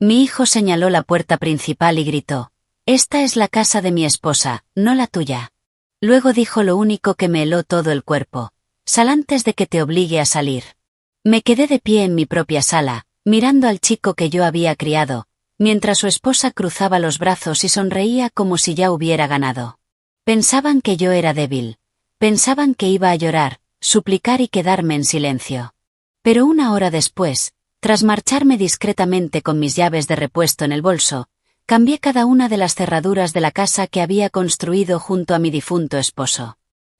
Mi hijo señaló la puerta principal y gritó: «Esta es la casa de mi esposa, no la tuya». Luego dijo lo único que me heló todo el cuerpo: «Sal antes de que te obligue a salir». Me quedé de pie en mi propia sala, mirando al chico que yo había criado, mientras su esposa cruzaba los brazos y sonreía como si ya hubiera ganado. Pensaban que yo era débil. Pensaban que iba a llorar, suplicar y quedarme en silencio. Pero una hora después, tras marcharme discretamente con mis llaves de repuesto en el bolso, cambié cada una de las cerraduras de la casa que había construido junto a mi difunto esposo.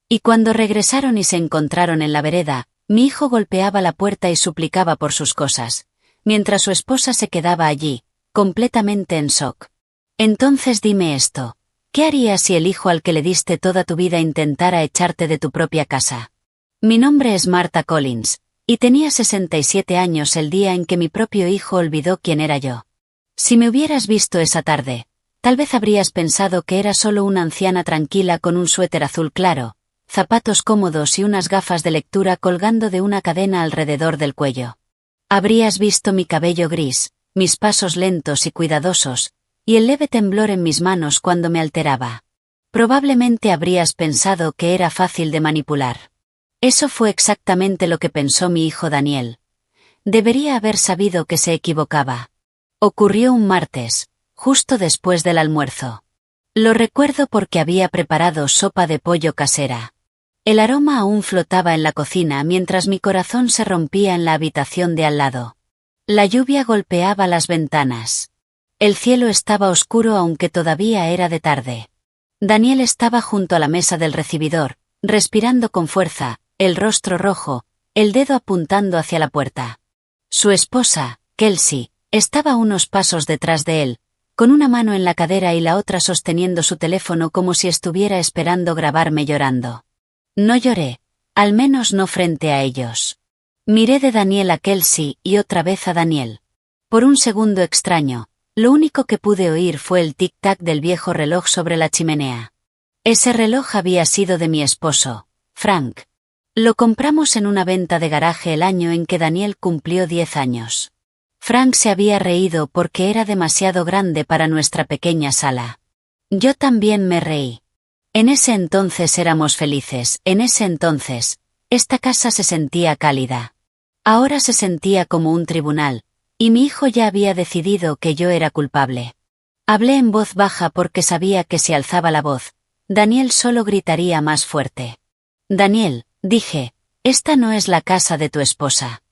Y cuando regresaron y se encontraron en la vereda, mi hijo golpeaba la puerta y suplicaba por sus cosas, mientras su esposa se quedaba allí, completamente en shock. Entonces dime esto: ¿qué harías si el hijo al que le diste toda tu vida intentara echarte de tu propia casa? Mi nombre es Martha Collins, y tenía 67 años el día en que mi propio hijo olvidó quién era yo. Si me hubieras visto esa tarde, tal vez habrías pensado que era solo una anciana tranquila con un suéter azul claro, zapatos cómodos y unas gafas de lectura colgando de una cadena alrededor del cuello. Habrías visto mi cabello gris, mis pasos lentos y cuidadosos, y el leve temblor en mis manos cuando me alteraba. Probablemente habrías pensado que era fácil de manipular. Eso fue exactamente lo que pensó mi hijo Daniel. Debería haber sabido que se equivocaba. Ocurrió un martes, justo después del almuerzo. Lo recuerdo porque había preparado sopa de pollo casera. El aroma aún flotaba en la cocina mientras mi corazón se rompía en la habitación de al lado. La lluvia golpeaba las ventanas. El cielo estaba oscuro aunque todavía era de tarde. Daniel estaba junto a la mesa del recibidor, respirando con fuerza, el rostro rojo, el dedo apuntando hacia la puerta. Su esposa, Kelsey, estaba a unos pasos detrás de él, con una mano en la cadera y la otra sosteniendo su teléfono como si estuviera esperando grabarme llorando. No lloré, al menos no frente a ellos. Miré de Daniel a Kelsey y otra vez a Daniel. Por un segundo extraño, lo único que pude oír fue el tic-tac del viejo reloj sobre la chimenea. Ese reloj había sido de mi esposo, Frank. Lo compramos en una venta de garaje el año en que Daniel cumplió 10 años. Frank se había reído porque era demasiado grande para nuestra pequeña sala. Yo también me reí. En ese entonces éramos felices, en ese entonces, esta casa se sentía cálida. Ahora se sentía como un tribunal, y mi hijo ya había decidido que yo era culpable. Hablé en voz baja porque sabía que si alzaba la voz, Daniel solo gritaría más fuerte. Daniel, dije, esta no es la casa de tu esposa.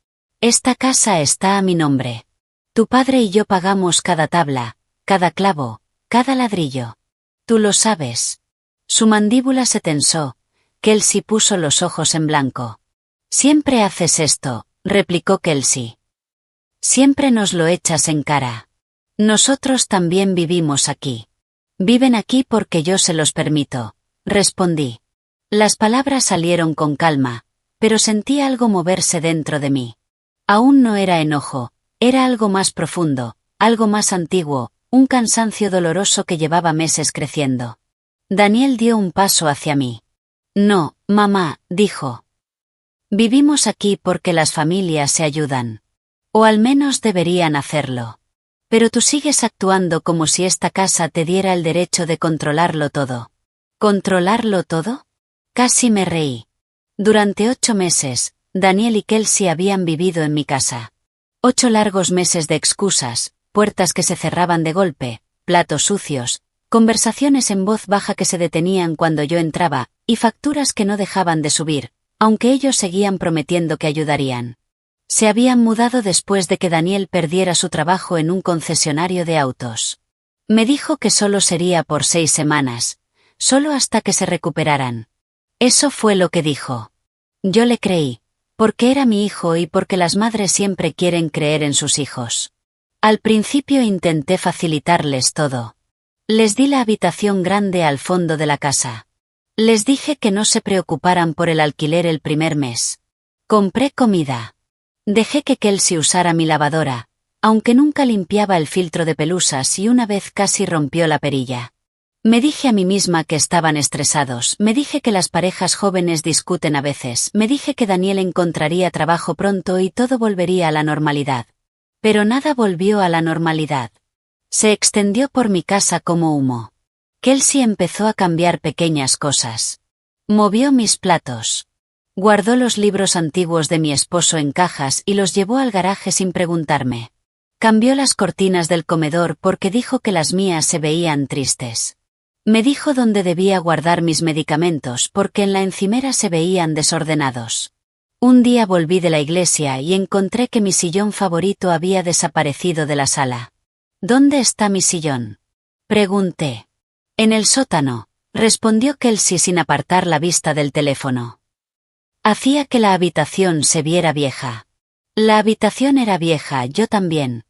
Esta casa está a mi nombre. Tu padre y yo pagamos cada tabla, cada clavo, cada ladrillo. Tú lo sabes. Su mandíbula se tensó. Kelsey puso los ojos en blanco. Siempre haces esto, replicó Kelsey. Siempre nos lo echas en cara. Nosotros también vivimos aquí. Viven aquí porque yo se los permito, respondí. Las palabras salieron con calma, pero sentí algo moverse dentro de mí. Aún no era enojo, era algo más profundo, algo más antiguo, un cansancio doloroso que llevaba meses creciendo. Daniel dio un paso hacia mí. No, mamá, dijo. Vivimos aquí porque las familias se ayudan. O al menos deberían hacerlo. Pero tú sigues actuando como si esta casa te diera el derecho de controlarlo todo. ¿Controlarlo todo? Casi me reí. Durante 8 meses, Daniel y Kelsey habían vivido en mi casa. 8 largos meses de excusas, puertas que se cerraban de golpe, platos sucios, conversaciones en voz baja que se detenían cuando yo entraba, y facturas que no dejaban de subir, aunque ellos seguían prometiendo que ayudarían. Se habían mudado después de que Daniel perdiera su trabajo en un concesionario de autos. Me dijo que solo sería por 6 semanas, solo hasta que se recuperaran. Eso fue lo que dijo. Yo le creí, porque era mi hijo y porque las madres siempre quieren creer en sus hijos. Al principio intenté facilitarles todo. Les di la habitación grande al fondo de la casa. Les dije que no se preocuparan por el alquiler el primer mes. Compré comida. Dejé que Kelsey usara mi lavadora, aunque nunca limpiaba el filtro de pelusas y una vez casi rompió la perilla. Me dije a mí misma que estaban estresados, me dije que las parejas jóvenes discuten a veces, me dije que Daniel encontraría trabajo pronto y todo volvería a la normalidad. Pero nada volvió a la normalidad. Se extendió por mi casa como humo. Kelsey empezó a cambiar pequeñas cosas. Movió mis platos. Guardó los libros antiguos de mi esposo en cajas y los llevó al garaje sin preguntarme. Cambió las cortinas del comedor porque dijo que las mías se veían tristes. Me dijo dónde debía guardar mis medicamentos porque en la encimera se veían desordenados. Un día volví de la iglesia y encontré que mi sillón favorito había desaparecido de la sala. ¿Dónde está mi sillón?, pregunté. En el sótano, respondió Kelsey sin apartar la vista del teléfono. Hacía que la habitación se viera vieja. La habitación era vieja, yo también.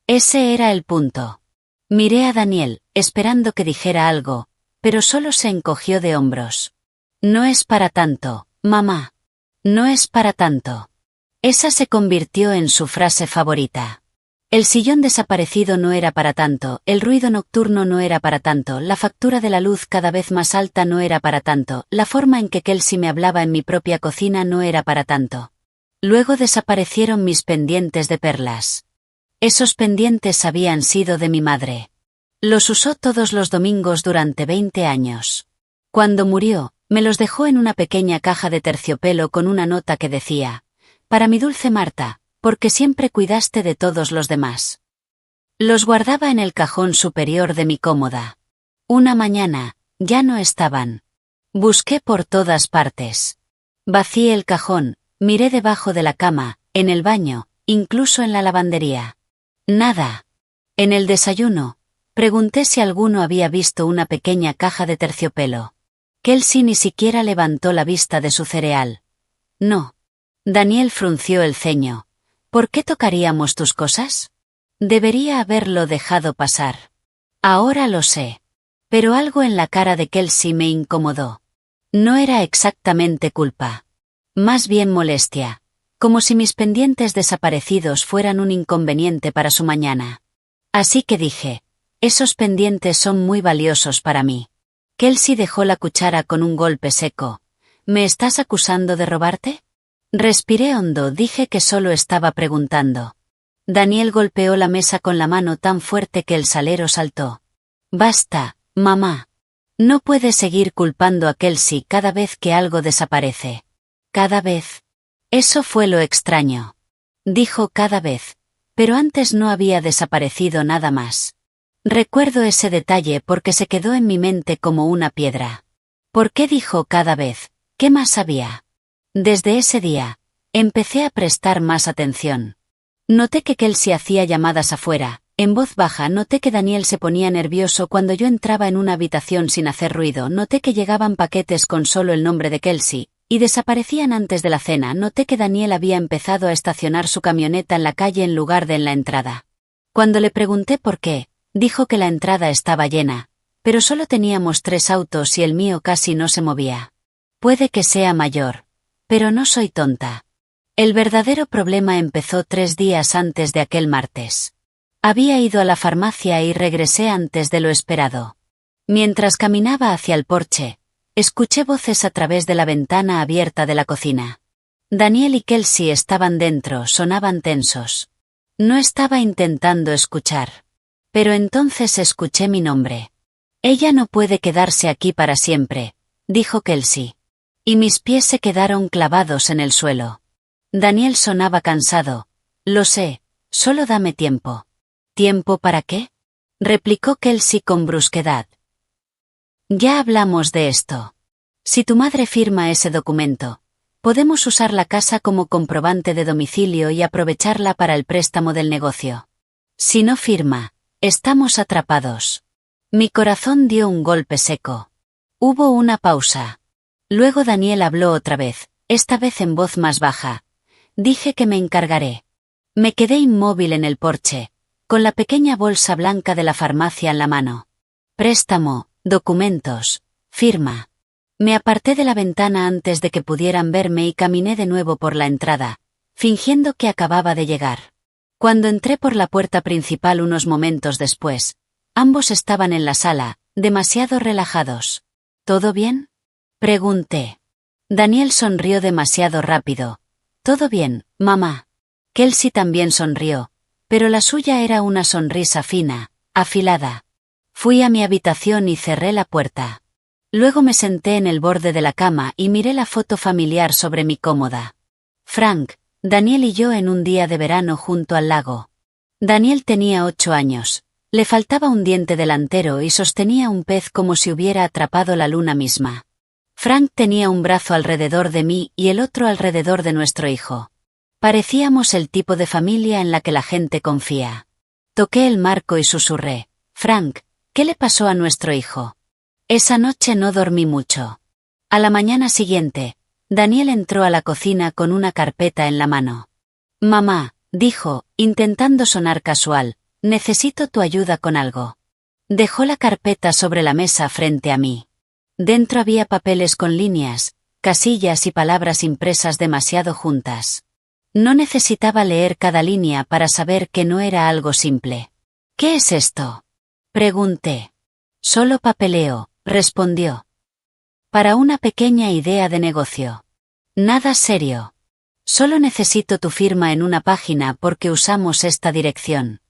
Ese era el punto. Miré a Daniel, esperando que dijera algo, pero solo se encogió de hombros. No es para tanto, mamá. No es para tanto. Esa se convirtió en su frase favorita. El sillón desaparecido no era para tanto, el ruido nocturno no era para tanto, la factura de la luz cada vez más alta no era para tanto, la forma en que Kelsey me hablaba en mi propia cocina no era para tanto. Luego desaparecieron mis pendientes de perlas. Esos pendientes habían sido de mi madre. Los usó todos los domingos durante 20 años. Cuando murió, me los dejó en una pequeña caja de terciopelo con una nota que decía: «Para mi dulce Marta, porque siempre cuidaste de todos los demás». Los guardaba en el cajón superior de mi cómoda. Una mañana, ya no estaban. Busqué por todas partes. Vacié el cajón, miré debajo de la cama, en el baño, incluso en la lavandería. Nada. En el desayuno, pregunté si alguno había visto una pequeña caja de terciopelo. Kelsey ni siquiera levantó la vista de su cereal. No. Daniel frunció el ceño. ¿Por qué tocaríamos tus cosas? Debería haberlo dejado pasar. Ahora lo sé. Pero algo en la cara de Kelsey me incomodó. No era exactamente culpa. Más bien molestia. Como si mis pendientes desaparecidos fueran un inconveniente para su mañana. Así que dije: esos pendientes son muy valiosos para mí. Kelsey dejó la cuchara con un golpe seco. ¿Me estás acusando de robarte? Respiré hondo, dije que solo estaba preguntando. Daniel golpeó la mesa con la mano tan fuerte que el salero saltó. Basta, mamá. No puedes seguir culpando a Kelsey cada vez que algo desaparece. Cada vez. Eso fue lo extraño. Dijo cada vez. Pero antes no había desaparecido nada más. Recuerdo ese detalle porque se quedó en mi mente como una piedra. ¿Por qué dijo cada vez? ¿Qué más había? Desde ese día, empecé a prestar más atención. Noté que Kelsey hacía llamadas afuera, en voz baja. Noté que Daniel se ponía nervioso cuando yo entraba en una habitación sin hacer ruido. Noté que llegaban paquetes con solo el nombre de Kelsey, y desaparecían antes de la cena. Noté que Daniel había empezado a estacionar su camioneta en la calle en lugar de en la entrada. Cuando le pregunté por qué, dijo que la entrada estaba llena, pero solo teníamos 3 autos y el mío casi no se movía. Puede que sea mayor, pero no soy tonta. El verdadero problema empezó 3 días antes de aquel martes. Había ido a la farmacia y regresé antes de lo esperado. Mientras caminaba hacia el porche, escuché voces a través de la ventana abierta de la cocina. Daniel y Kelsey estaban dentro, sonaban tensos. No estaba intentando escuchar. Pero entonces escuché mi nombre. Ella no puede quedarse aquí para siempre, dijo Kelsey. Y mis pies se quedaron clavados en el suelo. Daniel sonaba cansado. Lo sé, solo dame tiempo. ¿Tiempo para qué?, replicó Kelsey con brusquedad. Ya hablamos de esto. Si tu madre firma ese documento, podemos usar la casa como comprobante de domicilio y aprovecharla para el préstamo del negocio. Si no firma, estamos atrapados. Mi corazón dio un golpe seco. Hubo una pausa. Luego Daniel habló otra vez, esta vez en voz más baja. Dije que me encargaré. Me quedé inmóvil en el porche, con la pequeña bolsa blanca de la farmacia en la mano. Préstamo, documentos, firma. Me aparté de la ventana antes de que pudieran verme y caminé de nuevo por la entrada, fingiendo que acababa de llegar. Cuando entré por la puerta principal unos momentos después, ambos estaban en la sala, demasiado relajados. ¿Todo bien?, pregunté. Daniel sonrió demasiado rápido. Todo bien, mamá. Kelsey también sonrió, pero la suya era una sonrisa fina, afilada. Fui a mi habitación y cerré la puerta. Luego me senté en el borde de la cama y miré la foto familiar sobre mi cómoda. Frank, Daniel y yo en un día de verano junto al lago. Daniel tenía 8 años. Le faltaba un diente delantero y sostenía un pez como si hubiera atrapado la luna misma. Frank tenía un brazo alrededor de mí y el otro alrededor de nuestro hijo. Parecíamos el tipo de familia en la que la gente confía. Toqué el marco y susurré: «Frank, ¿qué le pasó a nuestro hijo?». Esa noche no dormí mucho. A la mañana siguiente, Daniel entró a la cocina con una carpeta en la mano. «Mamá», dijo, intentando sonar casual, «necesito tu ayuda con algo». Dejó la carpeta sobre la mesa frente a mí. Dentro había papeles con líneas, casillas y palabras impresas demasiado juntas. No necesitaba leer cada línea para saber que no era algo simple. «¿Qué es esto?», pregunté. «Solo papeleo», respondió. «Para una pequeña idea de negocio. Nada serio. Solo necesito tu firma en una página porque usamos esta dirección».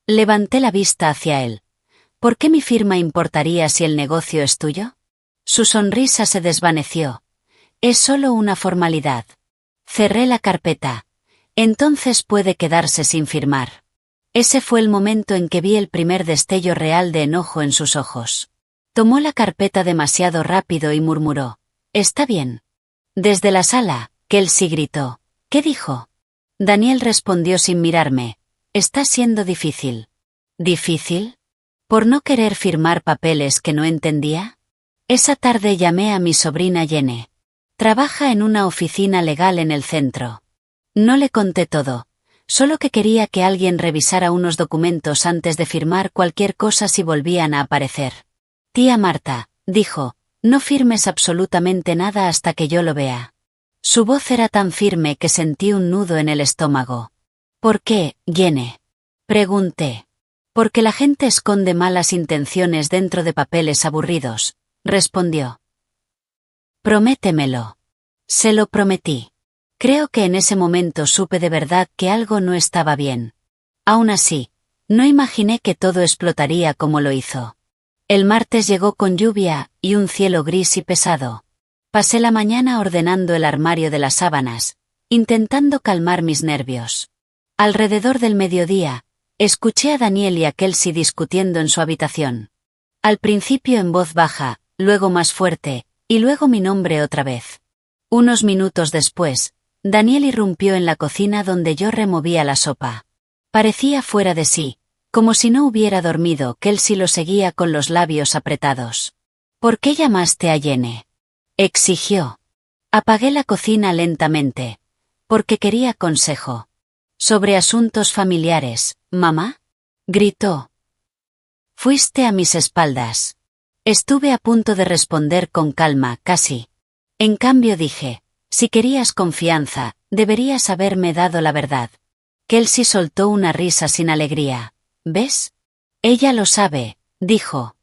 Levanté la vista hacia él. «¿Por qué mi firma importaría si el negocio es tuyo?». Su sonrisa se desvaneció. «Es solo una formalidad». Cerré la carpeta. «Entonces puede quedarse sin firmar». Ese fue el momento en que vi el primer destello real de enojo en sus ojos. Tomó la carpeta demasiado rápido y murmuró: «Está bien». Desde la sala, Kelsey gritó: «¿Qué dijo?». Daniel respondió sin mirarme: «Está siendo difícil». ¿Difícil? ¿Por no querer firmar papeles que no entendía? Esa tarde llamé a mi sobrina Jenny. Trabaja en una oficina legal en el centro. No le conté todo, solo que quería que alguien revisara unos documentos antes de firmar cualquier cosa si volvían a aparecer. «Tía Marta», dijo, «no firmes absolutamente nada hasta que yo lo vea». Su voz era tan firme que sentí un nudo en el estómago. «¿Por qué, Jenny?», pregunté. «Porque la gente esconde malas intenciones dentro de papeles aburridos», respondió. «Prométemelo». Se lo prometí. Creo que en ese momento supe de verdad que algo no estaba bien. Aún así, no imaginé que todo explotaría como lo hizo. El martes llegó con lluvia y un cielo gris y pesado. Pasé la mañana ordenando el armario de las sábanas, intentando calmar mis nervios. Alrededor del mediodía, escuché a Daniel y a Kelsey discutiendo en su habitación. Al principio en voz baja, luego más fuerte, y luego mi nombre otra vez. Unos minutos después, Daniel irrumpió en la cocina donde yo removía la sopa. Parecía fuera de sí, como si no hubiera dormido. Kelsey lo seguía con los labios apretados. «¿Por qué llamaste a Jenny?», exigió. Apagué la cocina lentamente. «Porque quería consejo». «¿Sobre asuntos familiares, mamá?», gritó. «Fuiste a mis espaldas». Estuve a punto de responder con calma, casi. En cambio dije: «Si querías confianza, deberías haberme dado la verdad». Kelsey soltó una risa sin alegría. «¿Ves? Ella lo sabe», dijo.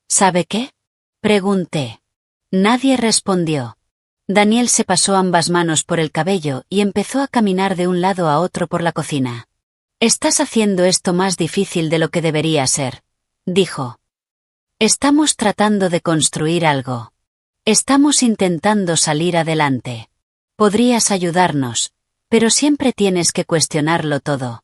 «¿Sabe qué?», pregunté. Nadie respondió. Daniel se pasó ambas manos por el cabello y empezó a caminar de un lado a otro por la cocina. «Estás haciendo esto más difícil de lo que debería ser», dijo. «Estamos tratando de construir algo. Estamos intentando salir adelante. Podrías ayudarnos, pero siempre tienes que cuestionarlo todo».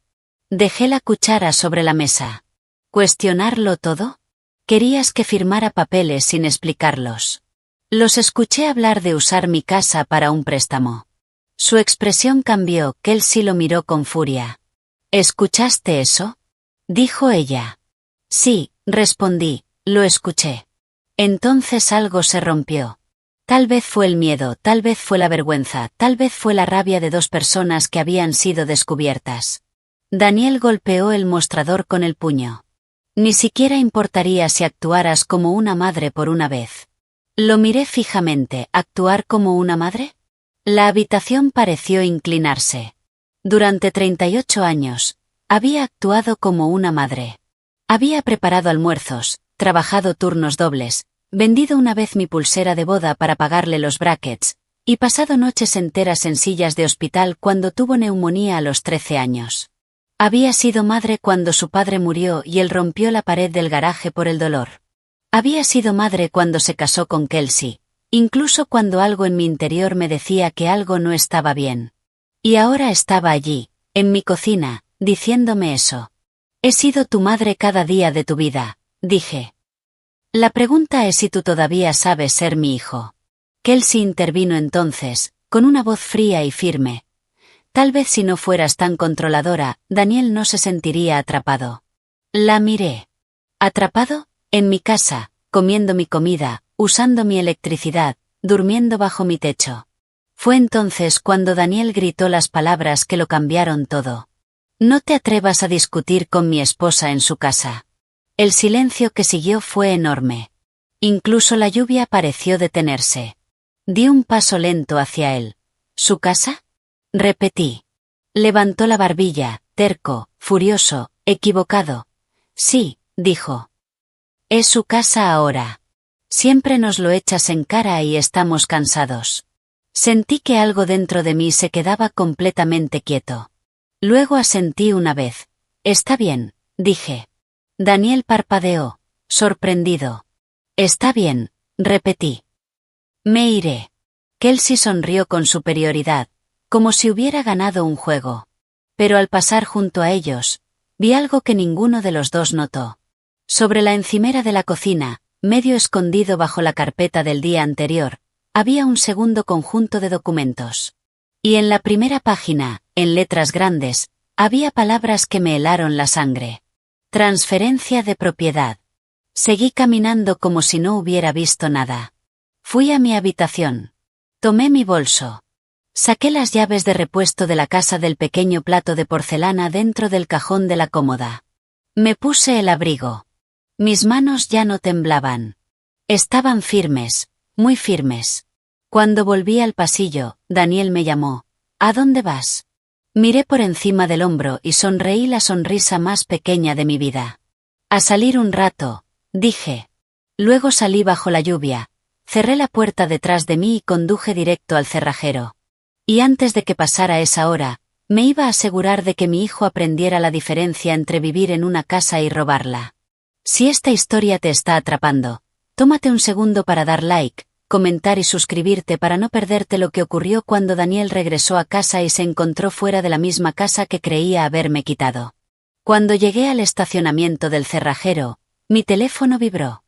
Dejé la cuchara sobre la mesa. ¿Cuestionarlo todo? Querías que firmara papeles sin explicarlos. Los escuché hablar de usar mi casa para un préstamo. Su expresión cambió. Kelsey lo miró con furia. «¿Escuchaste eso?», dijo ella. «Sí», respondí, «lo escuché». Entonces algo se rompió. Tal vez fue el miedo, tal vez fue la vergüenza, tal vez fue la rabia de dos personas que habían sido descubiertas. Daniel golpeó el mostrador con el puño. «Ni siquiera importaría si actuaras como una madre por una vez». Lo miré fijamente. ¿Actuar como una madre? La habitación pareció inclinarse. Durante 38 años, había actuado como una madre. Había preparado almuerzos, trabajado turnos dobles, vendido una vez mi pulsera de boda para pagarle los brackets, y pasado noches enteras en sillas de hospital cuando tuvo neumonía a los 13 años. Había sido madre cuando su padre murió y él rompió la pared del garaje por el dolor. Había sido madre cuando se casó con Kelsey, incluso cuando algo en mi interior me decía que algo no estaba bien. Y ahora estaba allí, en mi cocina, diciéndome eso. He sido tu madre cada día de tu vida, dije. La pregunta es si tú todavía sabes ser mi hijo. Kelsey intervino entonces, con una voz fría y firme. Tal vez si no fueras tan controladora, Daniel no se sentiría atrapado. La miré. ¿Atrapado? En mi casa, comiendo mi comida, usando mi electricidad, durmiendo bajo mi techo. Fue entonces cuando Daniel gritó las palabras que lo cambiaron todo. No te atrevas a discutir con mi esposa en su casa. El silencio que siguió fue enorme. Incluso la lluvia pareció detenerse. Di un paso lento hacia él. ¿Su casa? Repetí. Levantó la barbilla, terco, furioso, equivocado. Sí, dijo. Es su casa ahora. Siempre nos lo echas en cara y estamos cansados. Sentí que algo dentro de mí se quedaba completamente quieto. Luego asentí una vez. Está bien, dije. Daniel parpadeó, sorprendido. Está bien, repetí. Me iré. Kelsey sonrió con superioridad, como si hubiera ganado un juego. Pero al pasar junto a ellos, vi algo que ninguno de los dos notó. Sobre la encimera de la cocina, medio escondido bajo la carpeta del día anterior, había un segundo conjunto de documentos. Y en la primera página, en letras grandes, había palabras que me helaron la sangre. Transferencia de propiedad. Seguí caminando como si no hubiera visto nada. Fui a mi habitación. Tomé mi bolso. Saqué las llaves de repuesto de la casa del pequeño plato de porcelana dentro del cajón de la cómoda. Me puse el abrigo. Mis manos ya no temblaban. Estaban firmes, muy firmes. Cuando volví al pasillo, Daniel me llamó. ¿A dónde vas? Miré por encima del hombro y sonreí la sonrisa más pequeña de mi vida. A salir un rato, dije. Luego salí bajo la lluvia, cerré la puerta detrás de mí y conduje directo al cerrajero. Y antes de que pasara esa hora, me iba a asegurar de que mi hijo aprendiera la diferencia entre vivir en una casa y robarla. Si esta historia te está atrapando, tómate un segundo para dar like, comentar y suscribirte para no perderte lo que ocurrió cuando Daniel regresó a casa y se encontró fuera de la misma casa que creía haberme quitado. Cuando llegué al estacionamiento del cerrajero, mi teléfono vibró.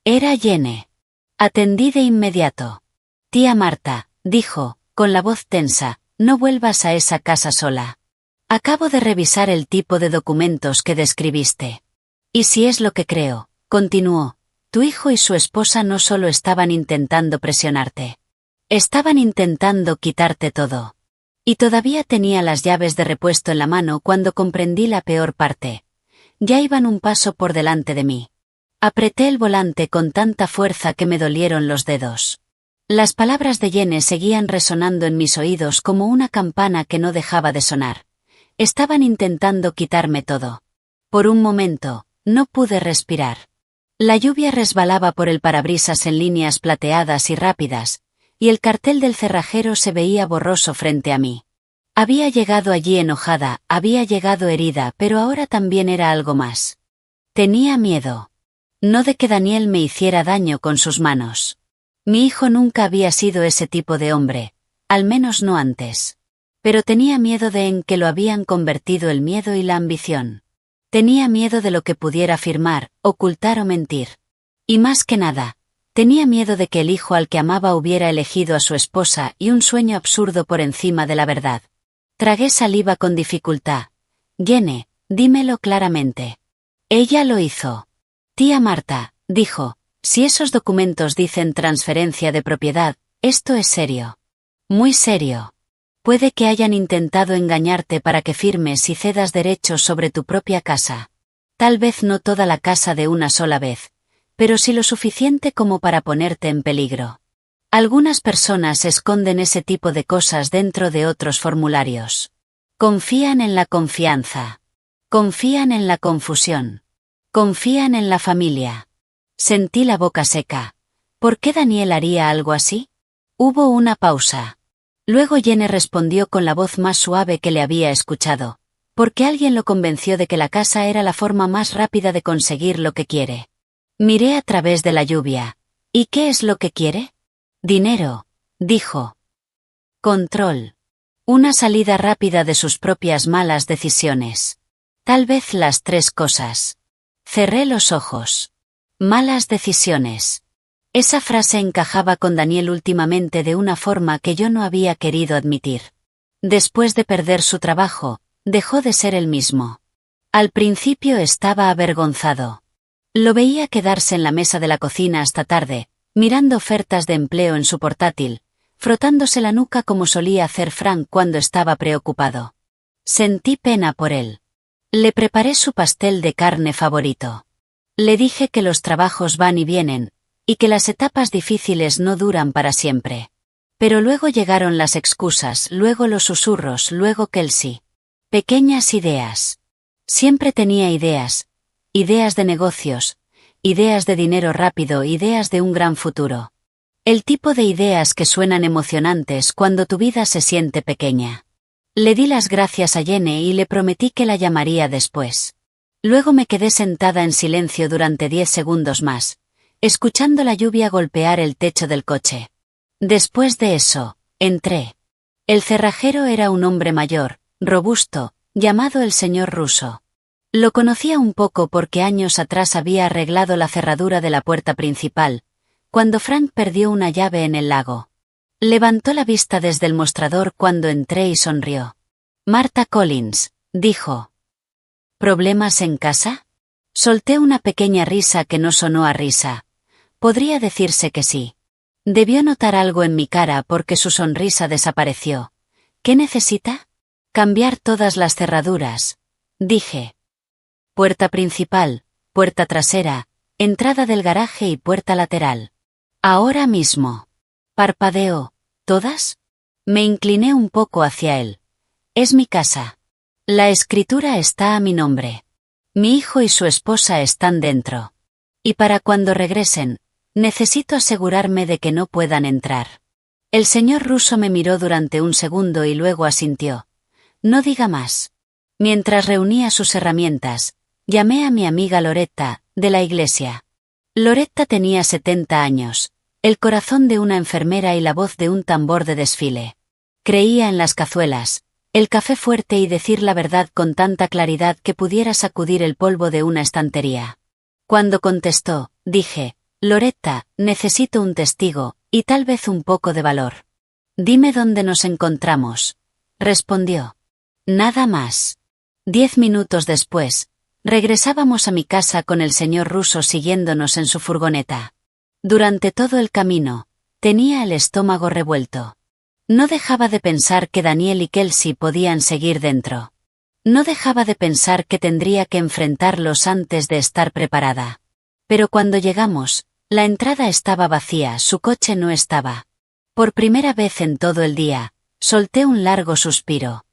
Era Jenny. Atendí de inmediato. Tía Marta, dijo, con la voz tensa, no vuelvas a esa casa sola. Acabo de revisar el tipo de documentos que describiste. Y si es lo que creo, continuó, tu hijo y su esposa no solo estaban intentando presionarte. Estaban intentando quitarte todo. Y todavía tenía las llaves de repuesto en la mano cuando comprendí la peor parte. Ya iban un paso por delante de mí. Apreté el volante con tanta fuerza que me dolieron los dedos. Las palabras de Jenny seguían resonando en mis oídos como una campana que no dejaba de sonar. Estaban intentando quitarme todo. Por un momento, no pude respirar. La lluvia resbalaba por el parabrisas en líneas plateadas y rápidas, y el cartel del cerrajero se veía borroso frente a mí. Había llegado allí enojada, había llegado herida, pero ahora también era algo más. Tenía miedo. No de que Daniel me hiciera daño con sus manos. Mi hijo nunca había sido ese tipo de hombre, al menos no antes. Pero tenía miedo de en que lo habían convertido el miedo y la ambición. Tenía miedo de lo que pudiera afirmar, ocultar o mentir. Y más que nada, tenía miedo de que el hijo al que amaba hubiera elegido a su esposa y un sueño absurdo por encima de la verdad. Tragué saliva con dificultad. Jenny, dímelo claramente. Ella lo hizo. Tía Marta, dijo, si esos documentos dicen transferencia de propiedad, esto es serio. Muy serio. Puede que hayan intentado engañarte para que firmes y cedas derechos sobre tu propia casa. Tal vez no toda la casa de una sola vez, pero sí lo suficiente como para ponerte en peligro. Algunas personas esconden ese tipo de cosas dentro de otros formularios. Confían en la confianza. Confían en la confusión. Confían en la familia. Sentí la boca seca. ¿Por qué Daniel haría algo así? Hubo una pausa. Luego Jenny respondió con la voz más suave que le había escuchado. Porque alguien lo convenció de que la casa era la forma más rápida de conseguir lo que quiere. Miré a través de la lluvia. ¿Y qué es lo que quiere? Dinero, dijo. Control. Una salida rápida de sus propias malas decisiones. Tal vez las tres cosas. Cerré los ojos. Malas decisiones. Esa frase encajaba con Daniel últimamente de una forma que yo no había querido admitir. Después de perder su trabajo, dejó de ser el mismo. Al principio estaba avergonzado. Lo veía quedarse en la mesa de la cocina hasta tarde, mirando ofertas de empleo en su portátil, frotándose la nuca como solía hacer Frank cuando estaba preocupado. Sentí pena por él. Le preparé su pastel de carne favorito. Le dije que los trabajos van y vienen, y que las etapas difíciles no duran para siempre. Pero luego llegaron las excusas, luego los susurros, luego Kelsey. Pequeñas ideas. Siempre tenía ideas. Ideas de negocios, ideas de dinero rápido, ideas de un gran futuro. El tipo de ideas que suenan emocionantes cuando tu vida se siente pequeña. Le di las gracias a Jenny y le prometí que la llamaría después. Luego me quedé sentada en silencio durante 10 segundos más, escuchando la lluvia golpear el techo del coche. Después de eso, entré. El cerrajero era un hombre mayor, robusto, llamado el señor Russo. Lo conocía un poco porque años atrás había arreglado la cerradura de la puerta principal, cuando Frank perdió una llave en el lago. Levantó la vista desde el mostrador cuando entré y sonrió. Martha Collins, dijo. ¿Problemas en casa? Solté una pequeña risa que no sonó a risa. Podría decirse que sí. Debió notar algo en mi cara porque su sonrisa desapareció. ¿Qué necesita? Cambiar todas las cerraduras, dije. Puerta principal, puerta trasera, entrada del garaje y puerta lateral. Ahora mismo. Parpadeó. ¿Todas? Me incliné un poco hacia él. Es mi casa. La escritura está a mi nombre. Mi hijo y su esposa están dentro. Y para cuando regresen, necesito asegurarme de que no puedan entrar. El señor Russo me miró durante un segundo y luego asintió. No diga más. Mientras reunía sus herramientas, llamé a mi amiga Loretta, de la iglesia. Loretta tenía 70 años, el corazón de una enfermera y la voz de un tambor de desfile. Creía en las cazuelas, el café fuerte y decir la verdad con tanta claridad que pudiera sacudir el polvo de una estantería. Cuando contestó, dije, Loretta, necesito un testigo, y tal vez un poco de valor. Dime dónde nos encontramos. Respondió. Nada más. 10 minutos después, regresábamos a mi casa con el señor Russo siguiéndonos en su furgoneta. Durante todo el camino, tenía el estómago revuelto. No dejaba de pensar que Daniel y Kelsey podían seguir dentro. No dejaba de pensar que tendría que enfrentarlos antes de estar preparada. Pero cuando llegamos, la entrada estaba vacía, su coche no estaba. Por primera vez en todo el día, solté un largo suspiro.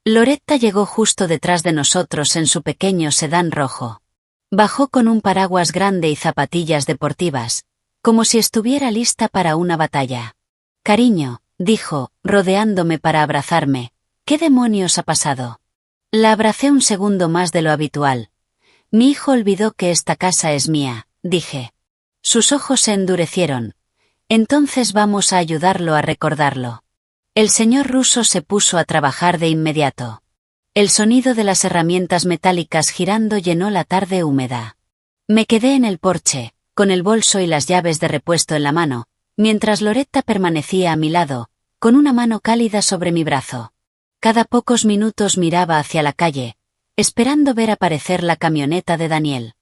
Loretta llegó justo detrás de nosotros en su pequeño sedán rojo. Bajó con un paraguas grande y zapatillas deportivas, como si estuviera lista para una batalla. Cariño, dijo, rodeándome para abrazarme, ¿qué demonios ha pasado? La abracé un segundo más de lo habitual. Mi hijo olvidó que esta casa es mía, dije. Sus ojos se endurecieron. Entonces vamos a ayudarlo a recordarlo. El señor Russo se puso a trabajar de inmediato. El sonido de las herramientas metálicas girando llenó la tarde húmeda. Me quedé en el porche, con el bolso y las llaves de repuesto en la mano, mientras Loretta permanecía a mi lado, con una mano cálida sobre mi brazo. Cada pocos minutos miraba hacia la calle, esperando ver aparecer la camioneta de Daniel.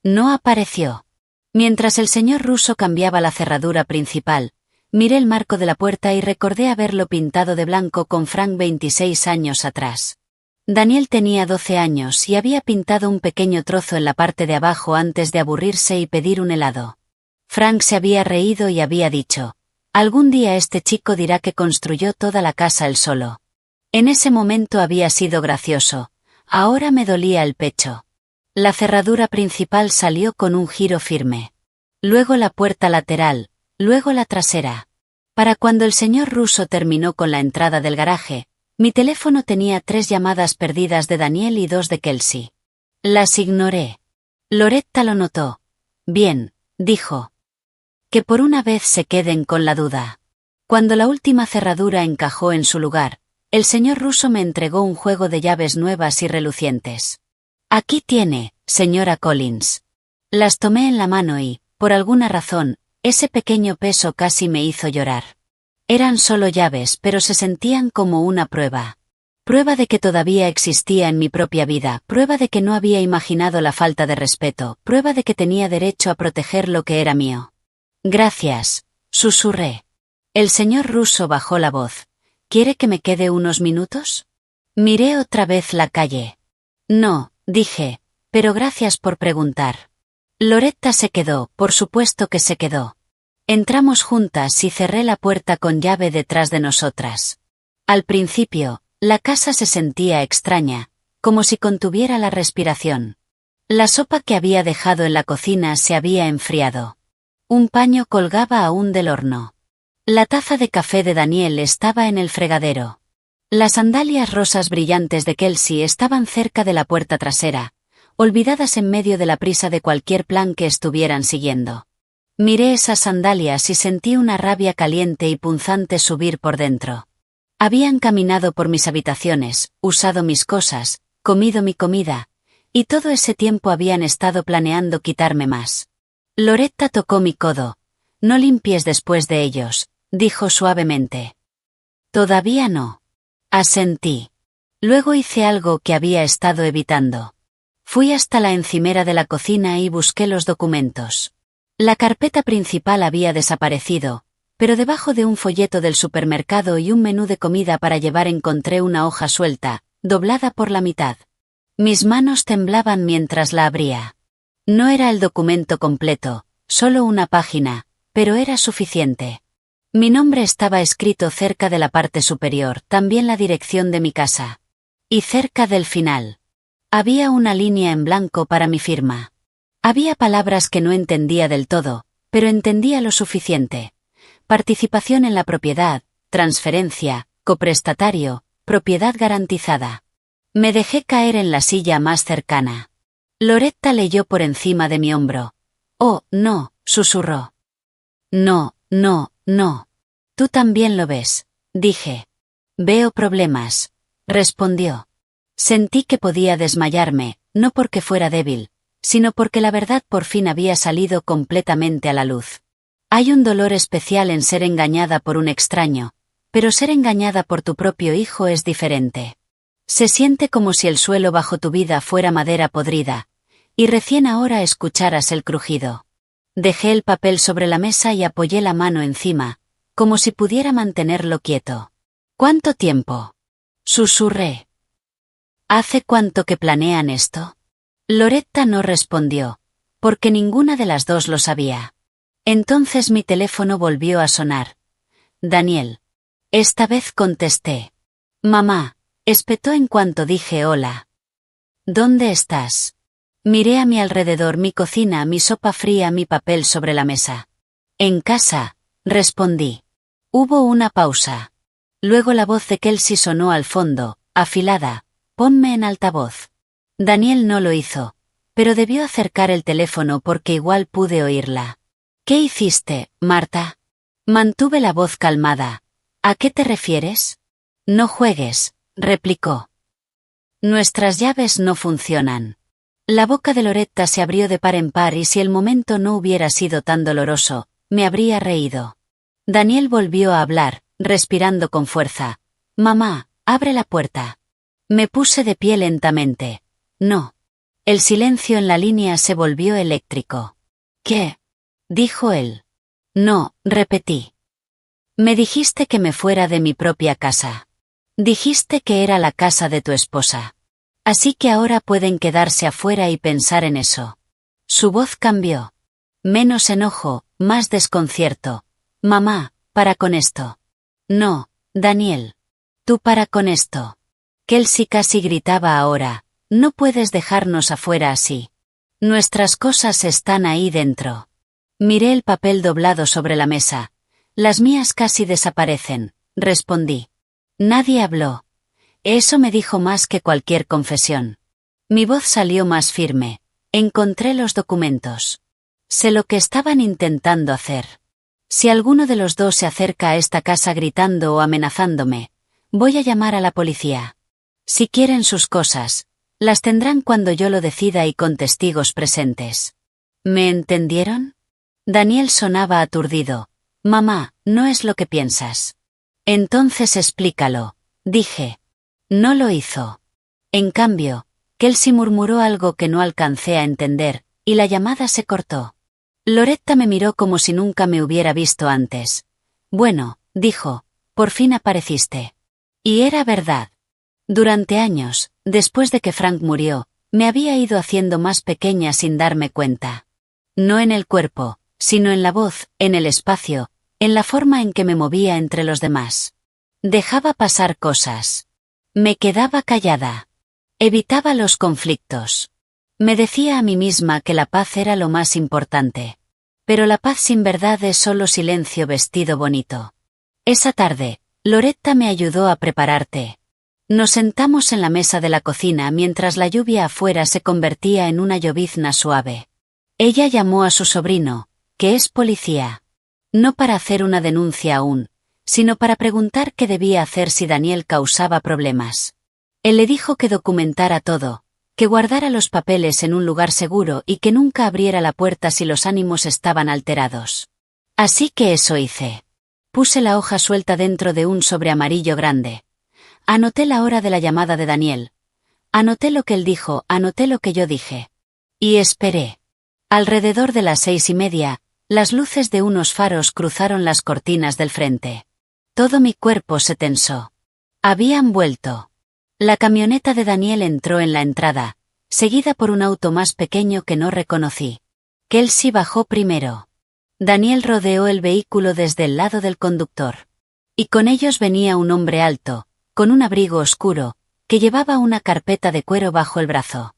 No apareció. Mientras el señor Russo cambiaba la cerradura principal, miré el marco de la puerta y recordé haberlo pintado de blanco con Frank 26 años atrás. Daniel tenía 12 años y había pintado un pequeño trozo en la parte de abajo antes de aburrirse y pedir un helado. Frank se había reído y había dicho, algún día este chico dirá que construyó toda la casa él solo. En ese momento había sido gracioso, ahora me dolía el pecho. La cerradura principal salió con un giro firme. Luego la puerta lateral, luego la trasera. Para cuando el señor Russo terminó con la entrada del garaje, Mi teléfono tenía 3 llamadas perdidas de Daniel y 2 de Kelsey. Las ignoré. Loretta lo notó. Bien, dijo. Que por una vez se queden con la duda. Cuando la última cerradura encajó en su lugar, el señor ruso me entregó un juego de llaves nuevas y relucientes. Aquí tiene, señora Collins. Las tomé en la mano y, por alguna razón, ese pequeño peso casi me hizo llorar. Eran solo llaves, pero se sentían como una prueba. Prueba de que todavía existía en mi propia vida, prueba de que no había imaginado la falta de respeto, prueba de que tenía derecho a proteger lo que era mío. Gracias, susurré. El señor ruso bajó la voz. ¿Quiere que me quede unos minutos? Miré otra vez la calle. No, dije, pero gracias por preguntar. Loretta se quedó, por supuesto que se quedó. Entramos juntas y cerré la puerta con llave detrás de nosotras. Al principio, la casa se sentía extraña, como si contuviera la respiración. La sopa que había dejado en la cocina se había enfriado. Un paño colgaba aún del horno. La taza de café de Daniel estaba en el fregadero. Las sandalias rosas brillantes de Kelsey estaban cerca de la puerta trasera, olvidadas en medio de la prisa de cualquier plan que estuvieran siguiendo. Miré esas sandalias y sentí una rabia caliente y punzante subir por dentro. Habían caminado por mis habitaciones, usado mis cosas, comido mi comida, y todo ese tiempo habían estado planeando quitarme más. Loretta tocó mi codo. No limpies después de ellos, dijo suavemente. Todavía no. Asentí. Luego hice algo que había estado evitando. Fui hasta la encimera de la cocina y busqué los documentos. La carpeta principal había desaparecido, pero debajo de un folleto del supermercado y un menú de comida para llevar encontré una hoja suelta, doblada por la mitad. Mis manos temblaban mientras la abría. No era el documento completo, solo una página, pero era suficiente. Mi nombre estaba escrito cerca de la parte superior, también la dirección de mi casa. Y cerca del final. Había una línea en blanco para mi firma. Había palabras que no entendía del todo, pero entendía lo suficiente. Participación en la propiedad, transferencia, coprestatario, propiedad garantizada. Me dejé caer en la silla más cercana. Loretta leyó por encima de mi hombro. Oh, no, susurró. No, no, no. Tú también lo ves, dije. Veo problemas, respondió. Sentí que podía desmayarme, no porque fuera débil, sino porque la verdad por fin había salido completamente a la luz. Hay un dolor especial en ser engañada por un extraño, pero ser engañada por tu propio hijo es diferente. Se siente como si el suelo bajo tu vida fuera madera podrida, y recién ahora escucharas el crujido. Dejé el papel sobre la mesa y apoyé la mano encima, como si pudiera mantenerlo quieto. ¿Cuánto tiempo? Susurré. ¿Hace cuánto que planean esto? Loretta no respondió, porque ninguna de las dos lo sabía. Entonces mi teléfono volvió a sonar. Daniel. Esta vez contesté. Mamá, espetó en cuanto dije hola. ¿Dónde estás? Miré a mi alrededor, mi cocina, mi sopa fría, mi papel sobre la mesa. En casa, respondí. Hubo una pausa. Luego la voz de Kelsey sonó al fondo, afilada. Ponme en altavoz. Daniel no lo hizo, pero debió acercar el teléfono porque igual pude oírla. ¿Qué hiciste, Marta? Mantuve la voz calmada. ¿A qué te refieres? No juegues, replicó. Nuestras llaves no funcionan. La boca de Loretta se abrió de par en par y si el momento no hubiera sido tan doloroso, me habría reído. Daniel volvió a hablar, respirando con fuerza. Mamá, abre la puerta. Me puse de pie lentamente. No. El silencio en la línea se volvió eléctrico. ¿Qué? Dijo él. No, repetí. Me dijiste que me fuera de mi propia casa. Dijiste que era la casa de tu esposa. Así que ahora pueden quedarse afuera y pensar en eso. Su voz cambió. Menos enojo, más desconcierto. Mamá, para con esto. No, Daniel. Tú para con esto. Kelsey casi gritaba ahora. No puedes dejarnos afuera así. Nuestras cosas están ahí dentro. Miré el papel doblado sobre la mesa. Las mías casi desaparecen, respondí. Nadie habló. Eso me dijo más que cualquier confesión. Mi voz salió más firme. Encontré los documentos. Sé lo que estaban intentando hacer. Si alguno de los dos se acerca a esta casa gritando o amenazándome, voy a llamar a la policía. Si quieren sus cosas, las tendrán cuando yo lo decida y con testigos presentes. ¿Me entendieron? Daniel sonaba aturdido. Mamá, no es lo que piensas. Entonces explícalo, dije. No lo hizo. En cambio, Kelsey murmuró algo que no alcancé a entender, y la llamada se cortó. Loretta me miró como si nunca me hubiera visto antes. Bueno, dijo, por fin apareciste. Y era verdad. Durante años, después de que Frank murió, me había ido haciendo más pequeña sin darme cuenta. No en el cuerpo, sino en la voz, en el espacio, en la forma en que me movía entre los demás. Dejaba pasar cosas. Me quedaba callada. Evitaba los conflictos. Me decía a mí misma que la paz era lo más importante. Pero la paz sin verdad es solo silencio vestido bonito. Esa tarde, Loretta me ayudó a preparar té. Nos sentamos en la mesa de la cocina mientras la lluvia afuera se convertía en una llovizna suave. Ella llamó a su sobrino, que es policía. No para hacer una denuncia aún, sino para preguntar qué debía hacer si Daniel causaba problemas. Él le dijo que documentara todo, que guardara los papeles en un lugar seguro y que nunca abriera la puerta si los ánimos estaban alterados. Así que eso hice. Puse la hoja suelta dentro de un sobre amarillo grande. Anoté la hora de la llamada de Daniel. Anoté lo que él dijo, anoté lo que yo dije. Y esperé. Alrededor de las 6:30, las luces de unos faros cruzaron las cortinas del frente. Todo mi cuerpo se tensó. Habían vuelto. La camioneta de Daniel entró en la entrada, seguida por un auto más pequeño que no reconocí. Kelsey bajó primero. Daniel rodeó el vehículo desde el lado del conductor. Y con ellos venía un hombre alto, con un abrigo oscuro, que llevaba una carpeta de cuero bajo el brazo.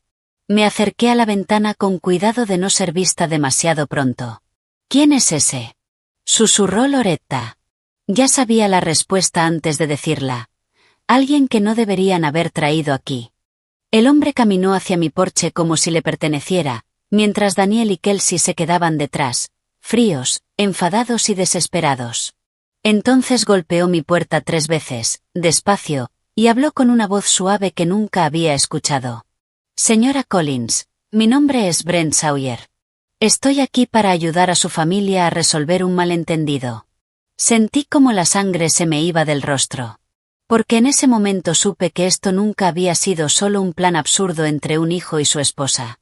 Me acerqué a la ventana con cuidado de no ser vista demasiado pronto. ¿Quién es ese?, susurró Loretta. Ya sabía la respuesta antes de decirla. Alguien que no deberían haber traído aquí. El hombre caminó hacia mi porche como si le perteneciera, mientras Daniel y Kelsey se quedaban detrás, fríos, enfadados y desesperados. Entonces golpeó mi puerta 3 veces, despacio, y habló con una voz suave que nunca había escuchado. Señora Collins, mi nombre es Brent Sawyer. Estoy aquí para ayudar a su familia a resolver un malentendido. Sentí como la sangre se me iba del rostro. Porque en ese momento supe que esto nunca había sido solo un plan absurdo entre un hijo y su esposa.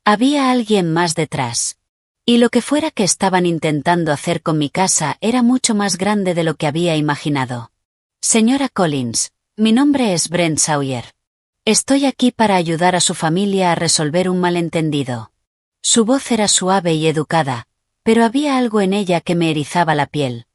Había alguien más detrás. Y lo que fuera que estaban intentando hacer con mi casa era mucho más grande de lo que había imaginado. Señora Collins, mi nombre es Brent Sawyer. Estoy aquí para ayudar a su familia a resolver un malentendido. Su voz era suave y educada, pero había algo en ella que me erizaba la piel.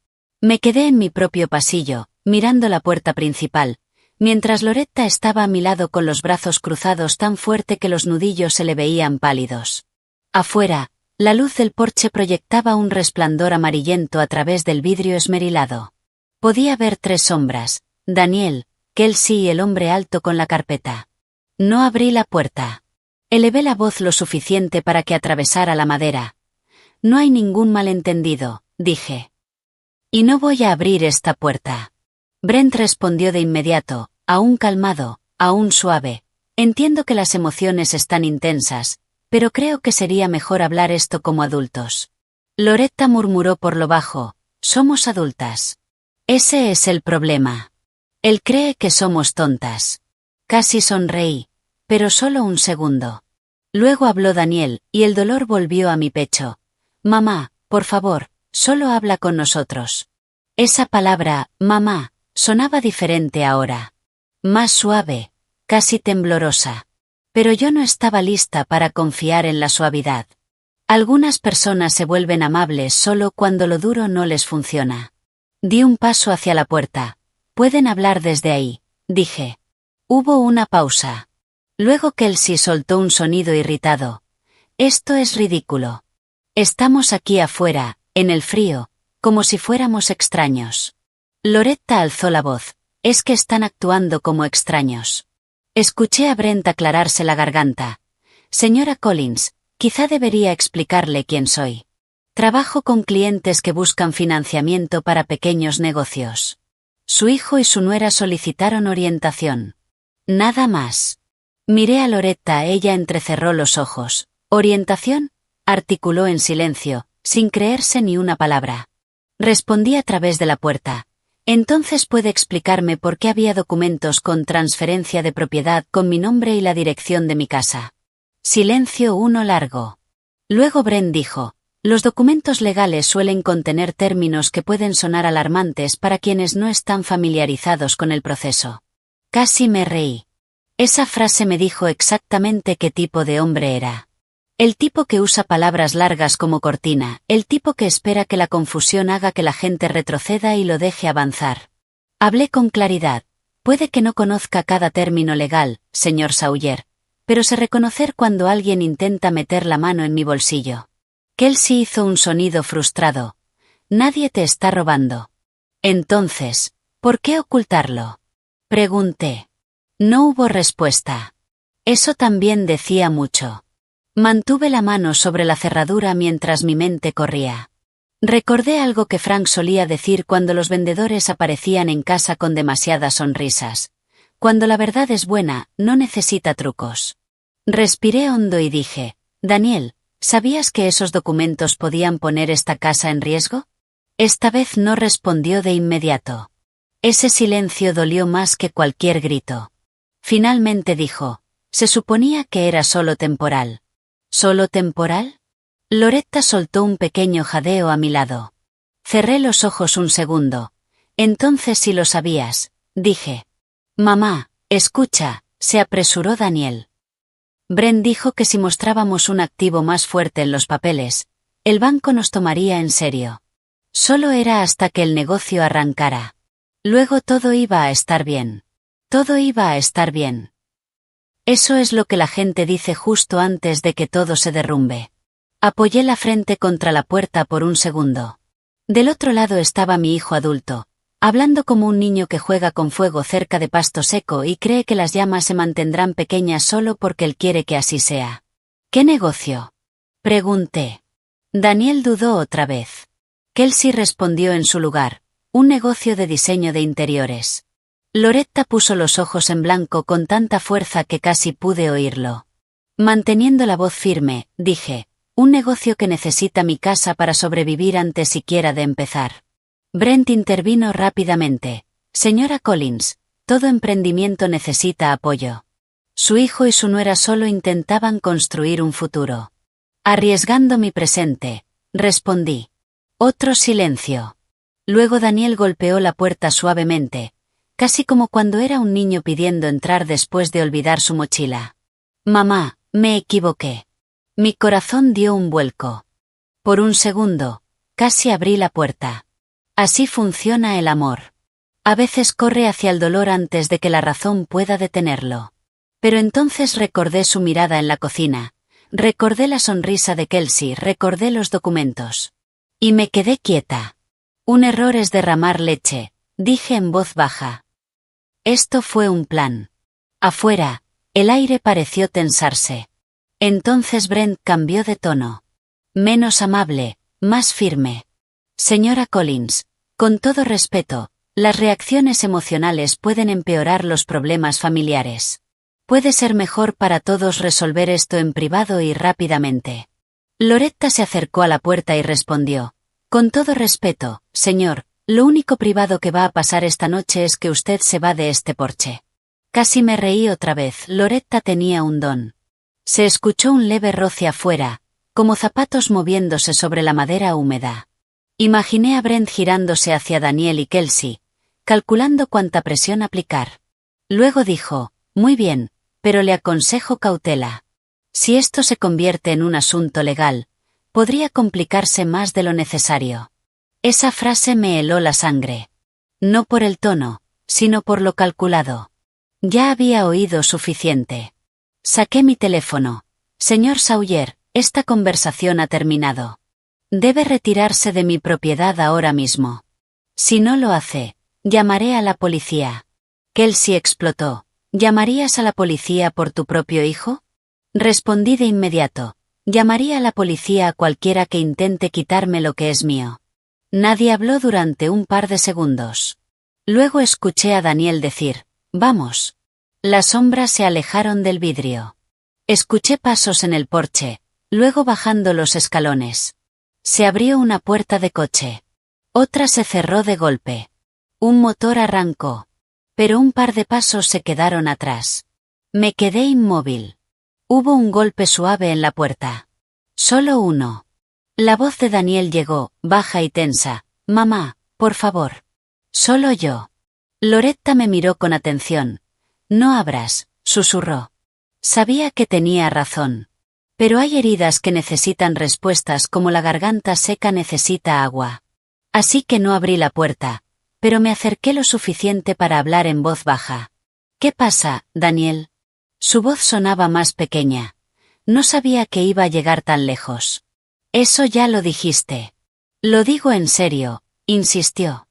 Me quedé en mi propio pasillo, mirando la puerta principal, mientras Loretta estaba a mi lado con los brazos cruzados tan fuerte que los nudillos se le veían pálidos. Afuera, la luz del porche proyectaba un resplandor amarillento a través del vidrio esmerilado. Podía ver 3 sombras, Daniel, Kelsey y el hombre alto con la carpeta. No abrí la puerta. Elevé la voz lo suficiente para que atravesara la madera. No hay ningún malentendido, dije. Y no voy a abrir esta puerta. Brent respondió de inmediato, aún calmado, aún suave. Entiendo que las emociones están intensas, pero creo que sería mejor hablar esto como adultos. Loretta murmuró por lo bajo, somos adultas. Ese es el problema. Él cree que somos tontas. Casi sonreí, pero solo un segundo. Luego habló Daniel, y el dolor volvió a mi pecho. Mamá, por favor, solo habla con nosotros. Esa palabra, mamá, sonaba diferente ahora. Más suave, casi temblorosa. Pero yo no estaba lista para confiar en la suavidad. Algunas personas se vuelven amables solo cuando lo duro no les funciona. Di un paso hacia la puerta. Pueden hablar desde ahí, dije. Hubo una pausa. Luego Kelsey soltó un sonido irritado. Esto es ridículo. Estamos aquí afuera, en el frío, como si fuéramos extraños. Loretta alzó la voz. Es que están actuando como extraños. Escuché a Brent aclararse la garganta. Señora Collins, quizá debería explicarle quién soy. Trabajo con clientes que buscan financiamiento para pequeños negocios. Su hijo y su nuera solicitaron orientación. Nada más. Miré a Loretta, ella entrecerró los ojos. ¿Orientación?, articuló en silencio, sin creerse ni una palabra. Respondí a través de la puerta. Entonces puede explicarme por qué había documentos con transferencia de propiedad con mi nombre y la dirección de mi casa. Silencio uno largo. Luego Brent dijo: los documentos legales suelen contener términos que pueden sonar alarmantes para quienes no están familiarizados con el proceso. Casi me reí. Esa frase me dijo exactamente qué tipo de hombre era. El tipo que usa palabras largas como cortina, el tipo que espera que la confusión haga que la gente retroceda y lo deje avanzar. Hablé con claridad. Puede que no conozca cada término legal, señor Sawyer, pero sé reconocer cuando alguien intenta meter la mano en mi bolsillo. Kelsey hizo un sonido frustrado. Nadie te está robando. Entonces, ¿por qué ocultarlo?, pregunté. No hubo respuesta. Eso también decía mucho. Mantuve la mano sobre la cerradura mientras mi mente corría. Recordé algo que Frank solía decir cuando los vendedores aparecían en casa con demasiadas sonrisas. Cuando la verdad es buena, no necesita trucos. Respiré hondo y dije: Daniel, ¿sabías que esos documentos podían poner esta casa en riesgo? Esta vez no respondió de inmediato. Ese silencio dolió más que cualquier grito. Finalmente dijo: se suponía que era solo temporal. ¿Solo temporal? Loretta soltó un pequeño jadeo a mi lado. Cerré los ojos un segundo. Entonces sí lo sabías, dije. Mamá, escucha, se apresuró Daniel. Brent dijo que si mostrábamos un activo más fuerte en los papeles, el banco nos tomaría en serio. Solo era hasta que el negocio arrancara. Luego todo iba a estar bien. Todo iba a estar bien. Eso es lo que la gente dice justo antes de que todo se derrumbe. Apoyé la frente contra la puerta por un segundo. Del otro lado estaba mi hijo adulto, hablando como un niño que juega con fuego cerca de pasto seco y cree que las llamas se mantendrán pequeñas solo porque él quiere que así sea. ¿Qué negocio?, pregunté. Daniel dudó otra vez. Kelsey respondió en su lugar: un negocio de diseño de interiores. Loretta puso los ojos en blanco con tanta fuerza que casi pude oírlo. Manteniendo la voz firme, dije: un negocio que necesita mi casa para sobrevivir antes siquiera de empezar. Brent intervino rápidamente: señora Collins, todo emprendimiento necesita apoyo. Su hijo y su nuera solo intentaban construir un futuro. Arriesgando mi presente, respondí. Otro silencio. Luego Daniel golpeó la puerta suavemente, casi como cuando era un niño pidiendo entrar después de olvidar su mochila. Mamá, me equivoqué. Mi corazón dio un vuelco. Por un segundo, casi abrí la puerta. Así funciona el amor. A veces corre hacia el dolor antes de que la razón pueda detenerlo. Pero entonces recordé su mirada en la cocina, recordé la sonrisa de Kelsey, recordé los documentos. Y me quedé quieta. Un error es derramar leche, dije en voz baja. Esto fue un plan. Afuera, el aire pareció tensarse. Entonces Brent cambió de tono. Menos amable, más firme. Señora Collins, con todo respeto, las reacciones emocionales pueden empeorar los problemas familiares. Puede ser mejor para todos resolver esto en privado y rápidamente. Loretta se acercó a la puerta y respondió: con todo respeto, señor, lo único privado que va a pasar esta noche es que usted se va de este porche. Casi me reí otra vez. Loretta tenía un don. Se escuchó un leve roce afuera, como zapatos moviéndose sobre la madera húmeda. Imaginé a Brent girándose hacia Daniel y Kelsey, calculando cuánta presión aplicar. Luego dijo: muy bien, pero le aconsejo cautela. Si esto se convierte en un asunto legal, podría complicarse más de lo necesario. Esa frase me heló la sangre. No por el tono, sino por lo calculado. Ya había oído suficiente. Saqué mi teléfono. Señor Sawyer, esta conversación ha terminado. Debe retirarse de mi propiedad ahora mismo. Si no lo hace, llamaré a la policía. Kelsey explotó. ¿Llamarías a la policía por tu propio hijo? Respondí de inmediato. Llamaría a la policía a cualquiera que intente quitarme lo que es mío. Nadie habló durante un par de segundos. Luego escuché a Daniel decir, «Vamos». Las sombras se alejaron del vidrio. Escuché pasos en el porche, luego bajando los escalones. Se abrió una puerta de coche. Otra se cerró de golpe. Un motor arrancó. Pero un par de pasos se quedaron atrás. Me quedé inmóvil. Hubo un golpe suave en la puerta. Solo uno. La voz de Daniel llegó, baja y tensa. «Mamá, por favor». Solo yo. Loretta me miró con atención. «No abras», susurró. Sabía que tenía razón. Pero hay heridas que necesitan respuestas como la garganta seca necesita agua. Así que no abrí la puerta, pero me acerqué lo suficiente para hablar en voz baja. «¿Qué pasa, Daniel?» Su voz sonaba más pequeña. No sabía que iba a llegar tan lejos. «Eso ya lo dijiste». «Lo digo en serio», insistió.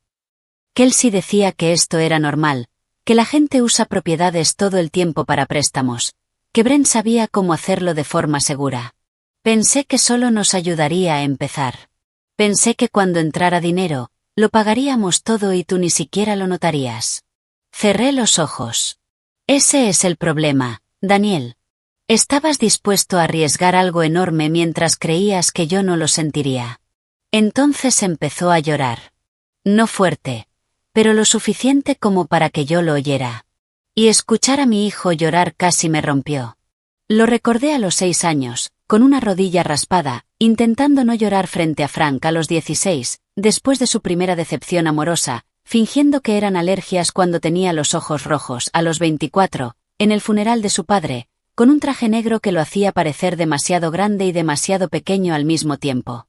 Kelsey decía que esto era normal, que la gente usa propiedades todo el tiempo para préstamos, que Brent sabía cómo hacerlo de forma segura. Pensé que solo nos ayudaría a empezar. Pensé que cuando entrara dinero, lo pagaríamos todo y tú ni siquiera lo notarías. Cerré los ojos. Ese es el problema, Daniel. Estabas dispuesto a arriesgar algo enorme mientras creías que yo no lo sentiría. Entonces empezó a llorar. No fuerte, pero lo suficiente como para que yo lo oyera. Y escuchar a mi hijo llorar casi me rompió. Lo recordé a los 6 años, con una rodilla raspada, intentando no llorar frente a Frank a los 16, después de su primera decepción amorosa, fingiendo que eran alergias cuando tenía los ojos rojos a los 24, en el funeral de su padre, con un traje negro que lo hacía parecer demasiado grande y demasiado pequeño al mismo tiempo.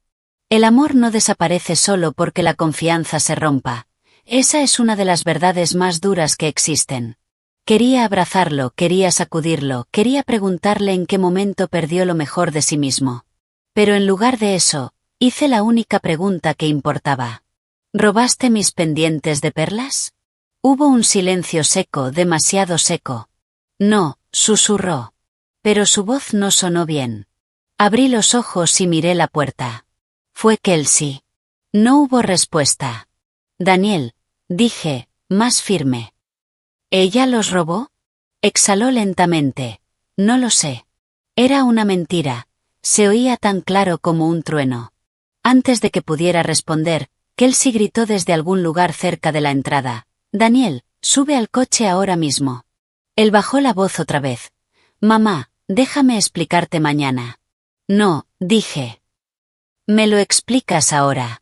El amor no desaparece solo porque la confianza se rompa. Esa es una de las verdades más duras que existen. Quería abrazarlo, quería sacudirlo, quería preguntarle en qué momento perdió lo mejor de sí mismo. Pero en lugar de eso, hice la única pregunta que importaba. ¿Robaste mis pendientes de perlas? Hubo un silencio seco, demasiado seco. No, susurró. Pero su voz no sonó bien. Abrí los ojos y miré la puerta. Fue Kelsey. No hubo respuesta. Daniel, dije, más firme. ¿Ella los robó? Exhaló lentamente. No lo sé. Era una mentira. Se oía tan claro como un trueno. Antes de que pudiera responder, Kelsey gritó desde algún lugar cerca de la entrada. Daniel, sube al coche ahora mismo. Él bajó la voz otra vez. Mamá, déjame explicarte mañana. No, dije. ¿Me lo explicas ahora?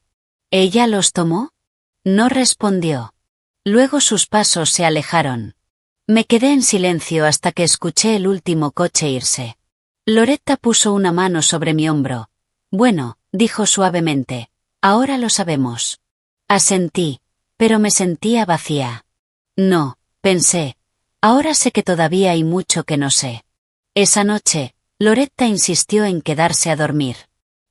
¿Ella los tomó? No respondió. Luego sus pasos se alejaron. Me quedé en silencio hasta que escuché el último coche irse. Loretta puso una mano sobre mi hombro. Bueno, dijo suavemente, ahora lo sabemos. Asentí, pero me sentía vacía. No, pensé, ahora sé que todavía hay mucho que no sé. Esa noche, Loretta insistió en quedarse a dormir.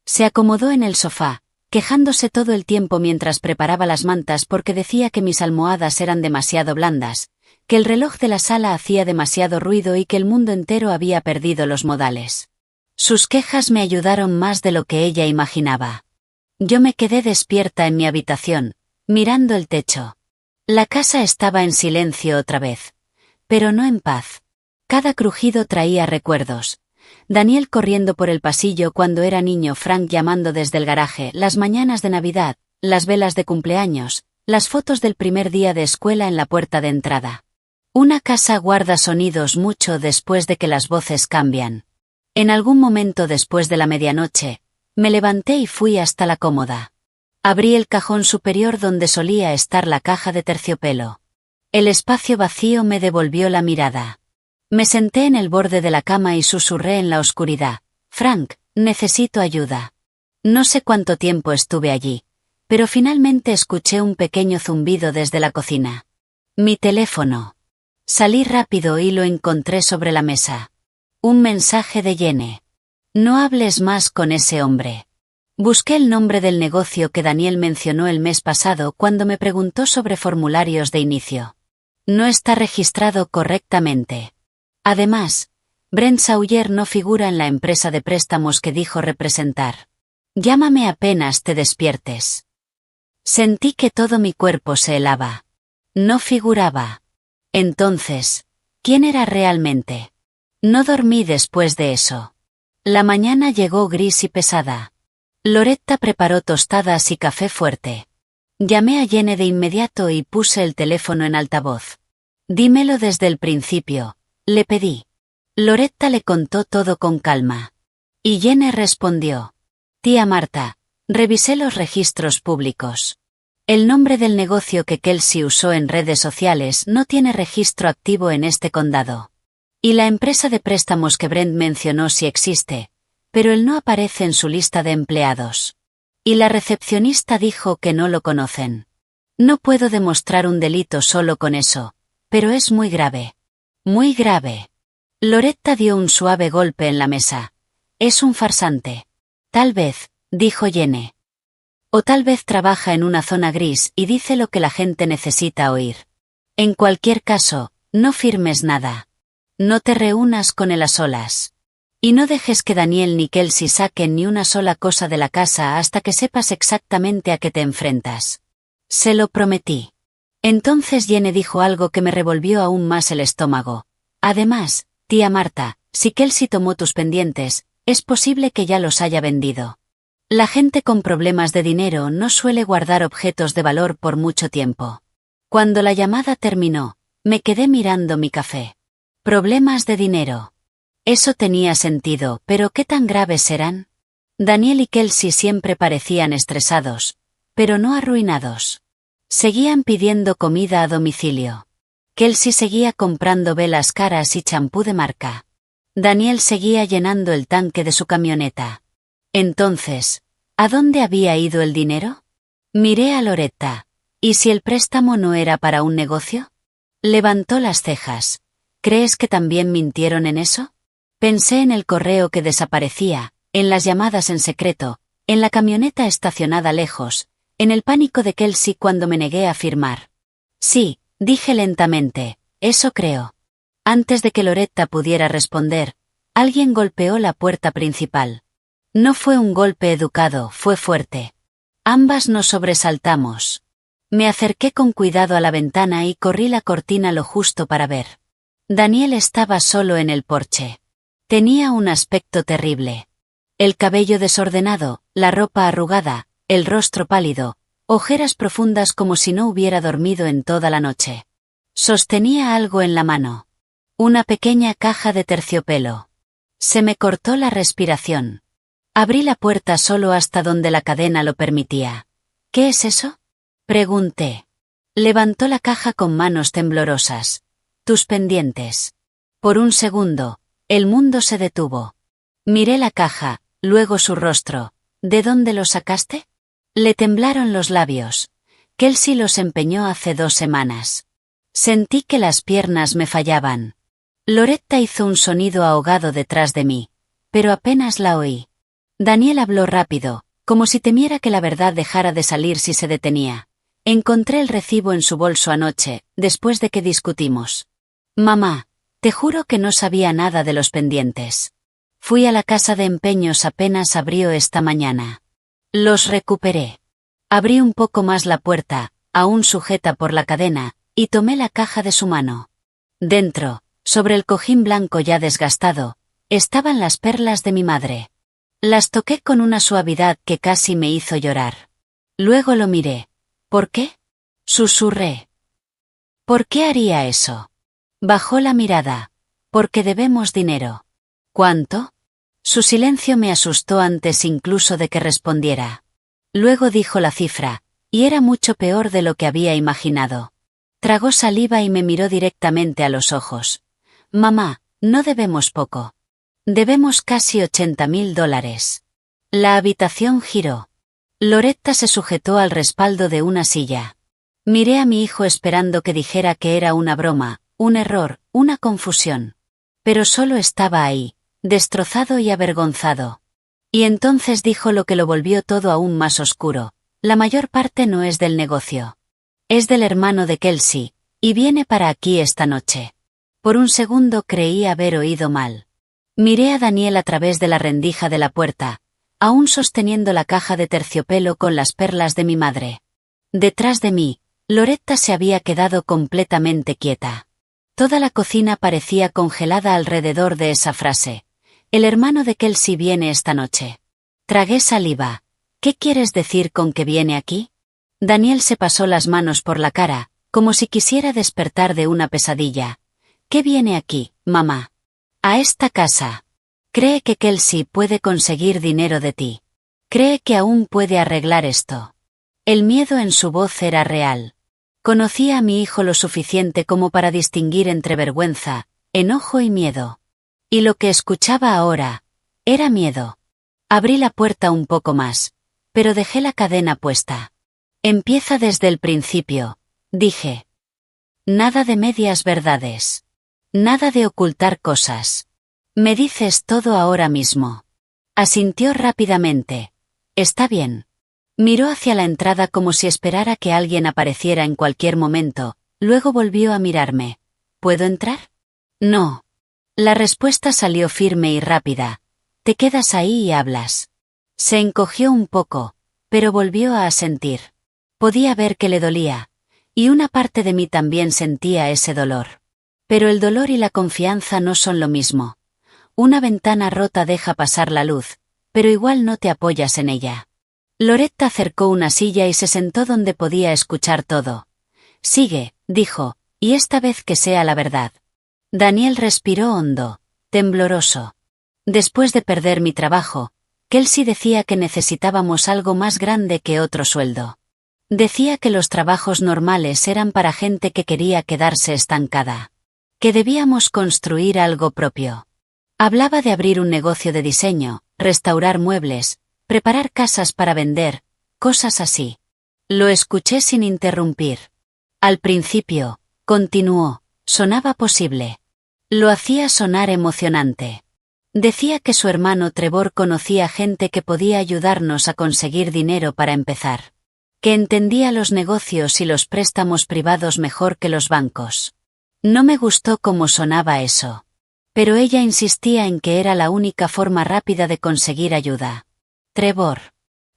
Se acomodó en el sofá, quejándose todo el tiempo mientras preparaba las mantas porque decía que mis almohadas eran demasiado blandas, que el reloj de la sala hacía demasiado ruido y que el mundo entero había perdido los modales. Sus quejas me ayudaron más de lo que ella imaginaba. Yo me quedé despierta en mi habitación, mirando el techo. La casa estaba en silencio otra vez, pero no en paz. Cada crujido traía recuerdos. Daniel corriendo por el pasillo cuando era niño, Frank llamando desde el garaje, las mañanas de Navidad, las velas de cumpleaños, las fotos del primer día de escuela en la puerta de entrada. Una casa guarda sonidos mucho después de que las voces cambian. En algún momento después de la medianoche, me levanté y fui hasta la cómoda. Abrí el cajón superior donde solía estar la caja de terciopelo. El espacio vacío me devolvió la mirada. Me senté en el borde de la cama y susurré en la oscuridad. Frank, necesito ayuda. No sé cuánto tiempo estuve allí, pero finalmente escuché un pequeño zumbido desde la cocina. Mi teléfono. Salí rápido y lo encontré sobre la mesa. Un mensaje de Jenny. No hables más con ese hombre. Busqué el nombre del negocio que Daniel mencionó el mes pasado cuando me preguntó sobre formularios de inicio. No está registrado correctamente. Además, Brent Sawyer no figura en la empresa de préstamos que dijo representar. Llámame apenas te despiertes. Sentí que todo mi cuerpo se helaba. No figuraba. Entonces, ¿quién era realmente? No dormí después de eso. La mañana llegó gris y pesada. Loretta preparó tostadas y café fuerte. Llamé a Jenny de inmediato y puse el teléfono en altavoz. Dímelo desde el principio, le pedí. Loretta le contó todo con calma. Y Jenny respondió. Tía Marta, revisé los registros públicos. El nombre del negocio que Kelsey usó en redes sociales no tiene registro activo en este condado. Y la empresa de préstamos que Brent mencionó sí existe, pero él no aparece en su lista de empleados. Y la recepcionista dijo que no lo conocen. No puedo demostrar un delito solo con eso, pero es muy grave. Muy grave. Loretta dio un suave golpe en la mesa. Es un farsante. Tal vez, dijo Jenny. O tal vez trabaja en una zona gris y dice lo que la gente necesita oír. En cualquier caso, no firmes nada. No te reúnas con él a solas. Y no dejes que Daniel ni Kelsey saquen ni una sola cosa de la casa hasta que sepas exactamente a qué te enfrentas. Se lo prometí. Entonces Jenny dijo algo que me revolvió aún más el estómago. Además, tía Marta, si Kelsey tomó tus pendientes, es posible que ya los haya vendido. La gente con problemas de dinero no suele guardar objetos de valor por mucho tiempo. Cuando la llamada terminó, me quedé mirando mi café. Problemas de dinero. Eso tenía sentido, pero ¿qué tan graves serán? Daniel y Kelsey siempre parecían estresados, pero no arruinados. Seguían pidiendo comida a domicilio. Kelsey seguía comprando velas caras y champú de marca. Daniel seguía llenando el tanque de su camioneta. Entonces, ¿a dónde había ido el dinero? Miré a Loretta. ¿Y si el préstamo no era para un negocio? Levantó las cejas. ¿Crees que también mintieron en eso? Pensé en el correo que desaparecía, en las llamadas en secreto, en la camioneta estacionada lejos, en el pánico de Kelsey cuando me negué a firmar. Sí, dije lentamente, eso creo. Antes de que Loretta pudiera responder, alguien golpeó la puerta principal. No fue un golpe educado, fue fuerte. Ambas nos sobresaltamos. Me acerqué con cuidado a la ventana y corrí la cortina lo justo para ver. Daniel estaba solo en el porche. Tenía un aspecto terrible. El cabello desordenado, la ropa arrugada, el rostro pálido, ojeras profundas como si no hubiera dormido en toda la noche. Sostenía algo en la mano. Una pequeña caja de terciopelo. Se me cortó la respiración. Abrí la puerta solo hasta donde la cadena lo permitía. ¿Qué es eso? Pregunté. Levantó la caja con manos temblorosas. Tus pendientes. Por un segundo, el mundo se detuvo. Miré la caja, luego su rostro. ¿De dónde lo sacaste? Le temblaron los labios. Kelsey los empeñó hace 2 semanas. Sentí que las piernas me fallaban. Loretta hizo un sonido ahogado detrás de mí, pero apenas la oí. Daniel habló rápido, como si temiera que la verdad dejara de salir si se detenía. Encontré el recibo en su bolso anoche, después de que discutimos. Mamá, te juro que no sabía nada de los pendientes. Fui a la casa de empeños apenas abrió esta mañana. Los recuperé. Abrí un poco más la puerta, aún sujeta por la cadena, y tomé la caja de su mano. Dentro, sobre el cojín blanco ya desgastado, estaban las perlas de mi madre. Las toqué con una suavidad que casi me hizo llorar. Luego lo miré. ¿Por qué? Susurré. ¿Por qué haría eso? Bajó la mirada. Porque debemos dinero. ¿Cuánto? Su silencio me asustó antes incluso de que respondiera. Luego dijo la cifra, y era mucho peor de lo que había imaginado. Tragó saliva y me miró directamente a los ojos. Mamá, no debemos poco. Debemos casi $80,000. La habitación giró. Loretta se sujetó al respaldo de una silla. Miré a mi hijo esperando que dijera que era una broma, un error, una confusión. Pero solo estaba ahí, destrozado y avergonzado. Y entonces dijo lo que lo volvió todo aún más oscuro. La mayor parte no es del negocio. Es del hermano de Kelsey, Y viene para aquí esta noche. Por un segundo creí haber oído mal. Miré a Daniel a través de la rendija de la puerta, aún sosteniendo la caja de terciopelo con las perlas de mi madre. Detrás de mí, Loretta se había quedado completamente quieta. Toda la cocina parecía congelada alrededor de esa frase. El hermano de Kelsey viene esta noche. Tragué saliva. ¿Qué quieres decir con que viene aquí? Daniel se pasó las manos por la cara, como si quisiera despertar de una pesadilla. ¿Qué viene aquí, mamá? A esta casa. Cree que Kelsey puede conseguir dinero de ti. Cree que aún puede arreglar esto. El miedo en su voz era real. Conocía a mi hijo lo suficiente como para distinguir entre vergüenza, enojo y miedo. Y lo que escuchaba ahora, era miedo. Abrí la puerta un poco más, pero dejé la cadena puesta. Empieza desde el principio, dije. Nada de medias verdades. Nada de ocultar cosas. Me dices todo ahora mismo. Asintió rápidamente. Está bien. Miró hacia la entrada como si esperara que alguien apareciera en cualquier momento, luego volvió a mirarme. ¿Puedo entrar? No. La respuesta salió firme y rápida. Te quedas ahí y hablas. Se encogió un poco, pero volvió a asentir. Podía ver que le dolía, y una parte de mí también sentía ese dolor. Pero el dolor y la confianza no son lo mismo. Una ventana rota deja pasar la luz, pero igual no te apoyas en ella. Loretta acercó una silla y se sentó donde podía escuchar todo. Sigue, dijo, y esta vez que sea la verdad. Daniel respiró hondo, tembloroso. Después de perder mi trabajo, Kelsey decía que necesitábamos algo más grande que otro sueldo. Decía que los trabajos normales eran para gente que quería quedarse estancada. Que debíamos construir algo propio. Hablaba de abrir un negocio de diseño, restaurar muebles, preparar casas para vender, cosas así. Lo escuché sin interrumpir. Al principio, continuó, sonaba posible. Lo hacía sonar emocionante. Decía que su hermano Trevor conocía gente que podía ayudarnos a conseguir dinero para empezar. Que entendía los negocios y los préstamos privados mejor que los bancos. No me gustó cómo sonaba eso. Pero ella insistía en que era la única forma rápida de conseguir ayuda. Trevor.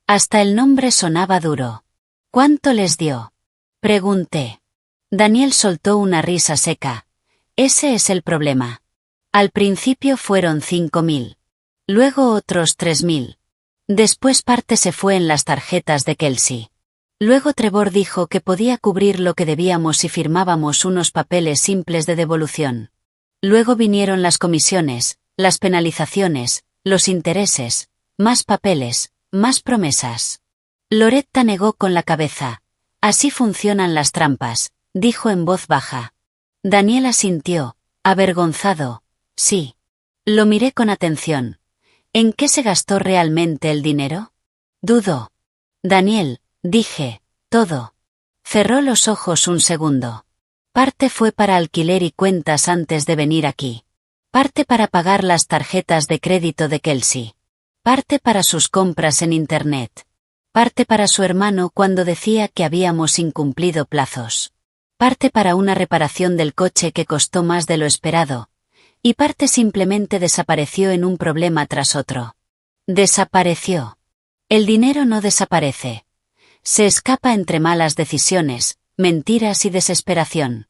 Hasta el nombre sonaba duro. ¿Cuánto les dio? Pregunté. Daniel soltó una risa seca. Ese es el problema. Al principio fueron 5.000. Luego otros 3.000. Después parte se fue en las tarjetas de Kelsey. Luego Trevor dijo que podía cubrir lo que debíamos si firmábamos unos papeles simples de devolución. Luego vinieron las comisiones, las penalizaciones, los intereses, más papeles, más promesas. Loretta negó con la cabeza. Así funcionan las trampas, dijo en voz baja. Daniel asintió, avergonzado. Sí. Lo miré con atención. ¿En qué se gastó realmente el dinero? Dudó. Daniel, dije, todo. Cerró los ojos un segundo. Parte fue para alquiler y cuentas antes de venir aquí. Parte para pagar las tarjetas de crédito de Kelsey. Parte para sus compras en Internet. Parte para su hermano cuando decía que habíamos incumplido plazos. Parte para una reparación del coche que costó más de lo esperado. Y parte simplemente desapareció en un problema tras otro. Desapareció. El dinero no desaparece. Se escapa entre malas decisiones, mentiras y desesperación.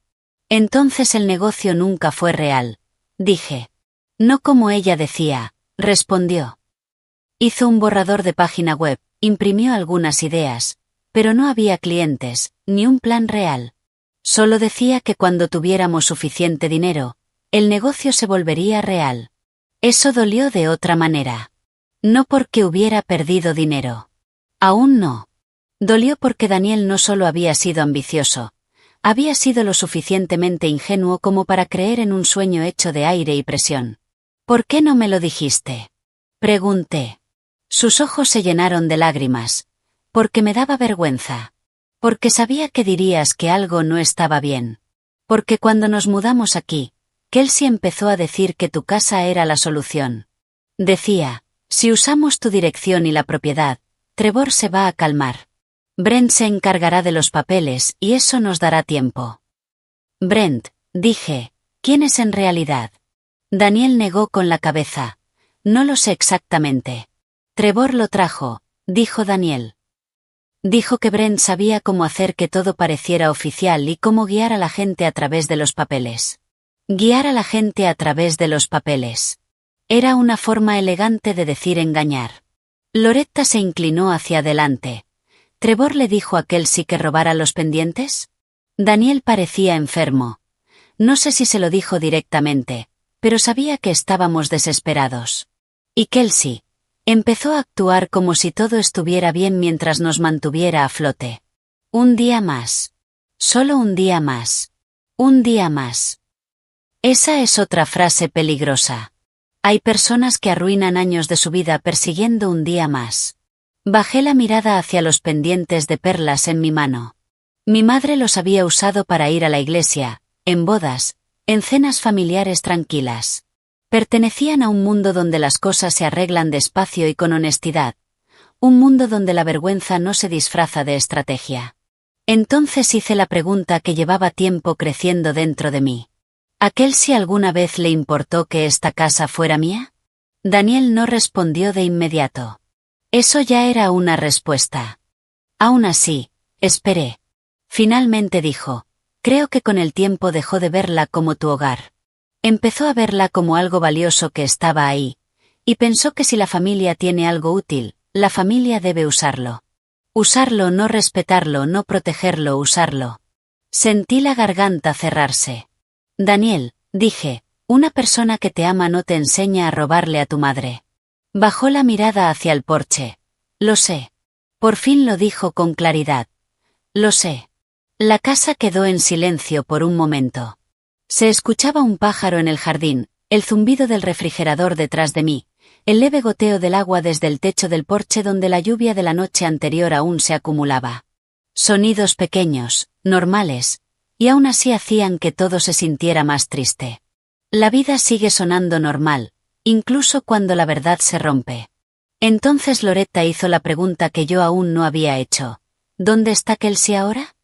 Entonces el negocio nunca fue real, dije. No como ella decía, respondió. Hizo un borrador de página web, imprimió algunas ideas, pero no había clientes, ni un plan real. Solo decía que cuando tuviéramos suficiente dinero, el negocio se volvería real. Eso dolió de otra manera. No porque hubiera perdido dinero. Aún no. Dolió porque Daniel no solo había sido ambicioso, había sido lo suficientemente ingenuo como para creer en un sueño hecho de aire y presión. ¿Por qué no me lo dijiste? Pregunté. Sus ojos se llenaron de lágrimas. Porque me daba vergüenza. Porque sabía que dirías que algo no estaba bien. Porque cuando nos mudamos aquí, Kelsey empezó a decir que tu casa era la solución. Decía, si usamos tu dirección y la propiedad, Trevor se va a calmar. Brent se encargará de los papeles y eso nos dará tiempo. Brent, dije, ¿quién es en realidad? Daniel negó con la cabeza. No lo sé exactamente. Trevor lo trajo, dijo Daniel. Dijo que Brent sabía cómo hacer que todo pareciera oficial y cómo guiar a la gente a través de los papeles. Guiar a la gente a través de los papeles. Era una forma elegante de decir engañar. Loretta se inclinó hacia adelante. ¿Trevor le dijo a Kelsey que robara los pendientes? Daniel parecía enfermo. No sé si se lo dijo directamente, pero sabía que estábamos desesperados. Y Kelsey empezó a actuar como si todo estuviera bien mientras nos mantuviera a flote. Un día más. Solo un día más. Un día más. Esa es otra frase peligrosa. Hay personas que arruinan años de su vida persiguiendo un día más. Bajé la mirada hacia los pendientes de perlas en mi mano. Mi madre los había usado para ir a la iglesia, en bodas, en cenas familiares tranquilas. Pertenecían a un mundo donde las cosas se arreglan despacio y con honestidad. Un mundo donde la vergüenza no se disfraza de estrategia. Entonces hice la pregunta que llevaba tiempo creciendo dentro de mí. ¿A Kelsey alguna vez le importó que esta casa fuera mía? Daniel no respondió de inmediato. Eso ya era una respuesta. Aún así, esperé. Finalmente dijo, creo que con el tiempo dejó de verla como tu hogar. Empezó a verla como algo valioso que estaba ahí, y pensó que si la familia tiene algo útil, la familia debe usarlo. Usarlo, no respetarlo, no protegerlo, usarlo. Sentí la garganta cerrarse. Daniel, dije, una persona que te ama no te enseña a robarle a tu madre. Bajó la mirada hacia el porche. Lo sé. Por fin lo dijo con claridad. Lo sé. La casa quedó en silencio por un momento. Se escuchaba un pájaro en el jardín, el zumbido del refrigerador detrás de mí, el leve goteo del agua desde el techo del porche donde la lluvia de la noche anterior aún se acumulaba. Sonidos pequeños, normales, y aún así hacían que todo se sintiera más triste. La vida sigue sonando normal, incluso cuando la verdad se rompe. Entonces Loretta hizo la pregunta que yo aún no había hecho. ¿Dónde está Kelsey ahora?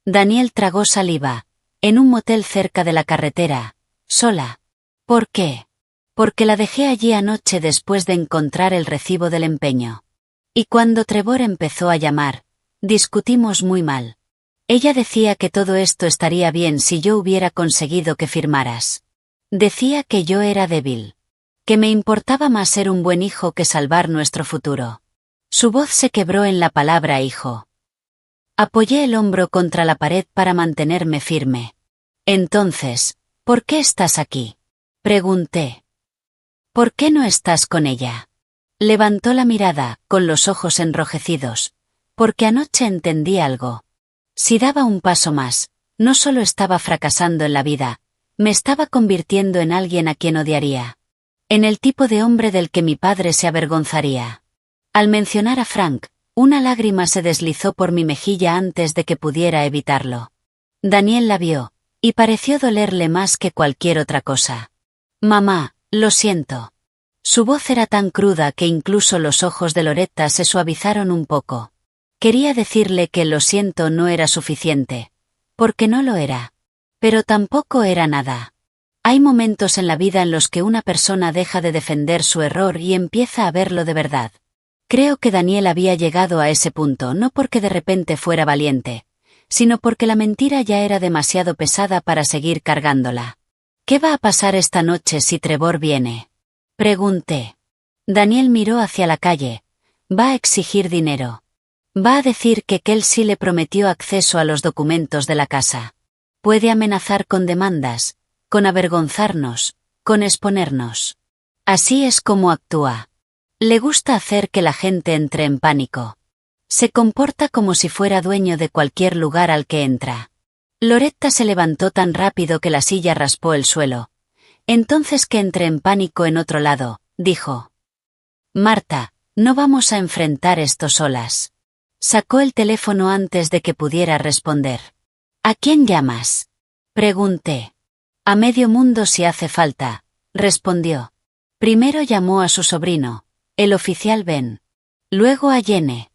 Daniel tragó saliva. En un motel cerca de la carretera, sola. ¿Por qué? Porque la dejé allí anoche después de encontrar el recibo del empeño. Y cuando Trevor empezó a llamar, discutimos muy mal. Ella decía que todo esto estaría bien si yo hubiera conseguido que firmaras. Decía que yo era débil. Que me importaba más ser un buen hijo que salvar nuestro futuro. Su voz se quebró en la palabra hijo. Apoyé el hombro contra la pared para mantenerme firme. Entonces, ¿por qué estás aquí? Pregunté. ¿Por qué no estás con ella? Levantó la mirada, con los ojos enrojecidos. Porque anoche entendí algo. Si daba un paso más, no solo estaba fracasando en la vida, me estaba convirtiendo en alguien a quien odiaría. En el tipo de hombre del que mi padre se avergonzaría. Al mencionar a Frank, una lágrima se deslizó por mi mejilla antes de que pudiera evitarlo. Daniel la vio, y pareció dolerle más que cualquier otra cosa. Mamá, lo siento. Su voz era tan cruda que incluso los ojos de Loretta se suavizaron un poco. Quería decirle que lo siento no era suficiente. Porque no lo era. Pero tampoco era nada. Hay momentos en la vida en los que una persona deja de defender su error y empieza a verlo de verdad. Creo que Daniel había llegado a ese punto no porque de repente fuera valiente, sino porque la mentira ya era demasiado pesada para seguir cargándola. ¿Qué va a pasar esta noche si Trevor viene? Pregunté. Daniel miró hacia la calle. Va a exigir dinero. Va a decir que Kelsey le prometió acceso a los documentos de la casa. Puede amenazar con demandas, con avergonzarnos, con exponernos. Así es como actúa. Le gusta hacer que la gente entre en pánico. Se comporta como si fuera dueño de cualquier lugar al que entra. Loretta se levantó tan rápido que la silla raspó el suelo. Entonces que entre en pánico en otro lado, dijo. Marta, no vamos a enfrentar esto solas. Sacó el teléfono antes de que pudiera responder. ¿A quién llamas? Pregunté. A medio mundo si hace falta, respondió. Primero llamó a su sobrino, el oficial Ben. Luego a Jenny.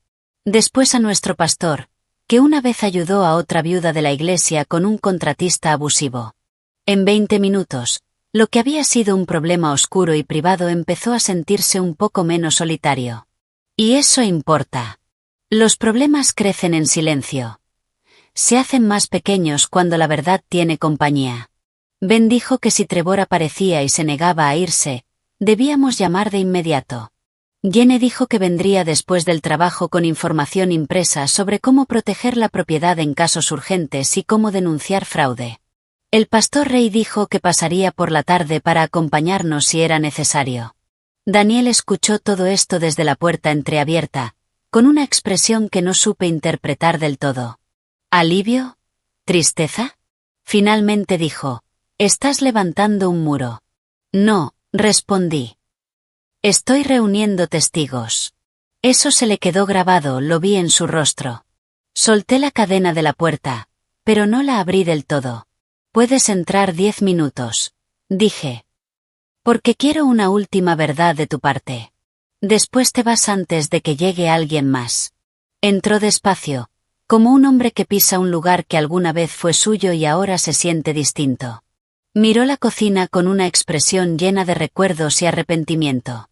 Después a nuestro pastor, que una vez ayudó a otra viuda de la iglesia con un contratista abusivo. En 20 minutos, lo que había sido un problema oscuro y privado empezó a sentirse un poco menos solitario. Y eso importa. Los problemas crecen en silencio. Se hacen más pequeños cuando la verdad tiene compañía. Ben dijo que si Trevor aparecía y se negaba a irse, debíamos llamar de inmediato. Jenny dijo que vendría después del trabajo con información impresa sobre cómo proteger la propiedad en casos urgentes y cómo denunciar fraude. El pastor Ray dijo que pasaría por la tarde para acompañarnos si era necesario. Daniel escuchó todo esto desde la puerta entreabierta, con una expresión que no supe interpretar del todo. ¿Alivio? ¿Tristeza? Finalmente dijo, «Estás levantando un muro». «No», respondí. «Estoy reuniendo testigos». Eso se le quedó grabado, lo vi en su rostro. Solté la cadena de la puerta, pero no la abrí del todo. «Puedes entrar 10 minutos», dije. «Porque quiero una última verdad de tu parte. Después te vas antes de que llegue alguien más». Entró despacio, como un hombre que pisa un lugar que alguna vez fue suyo y ahora se siente distinto. Miró la cocina con una expresión llena de recuerdos y arrepentimiento.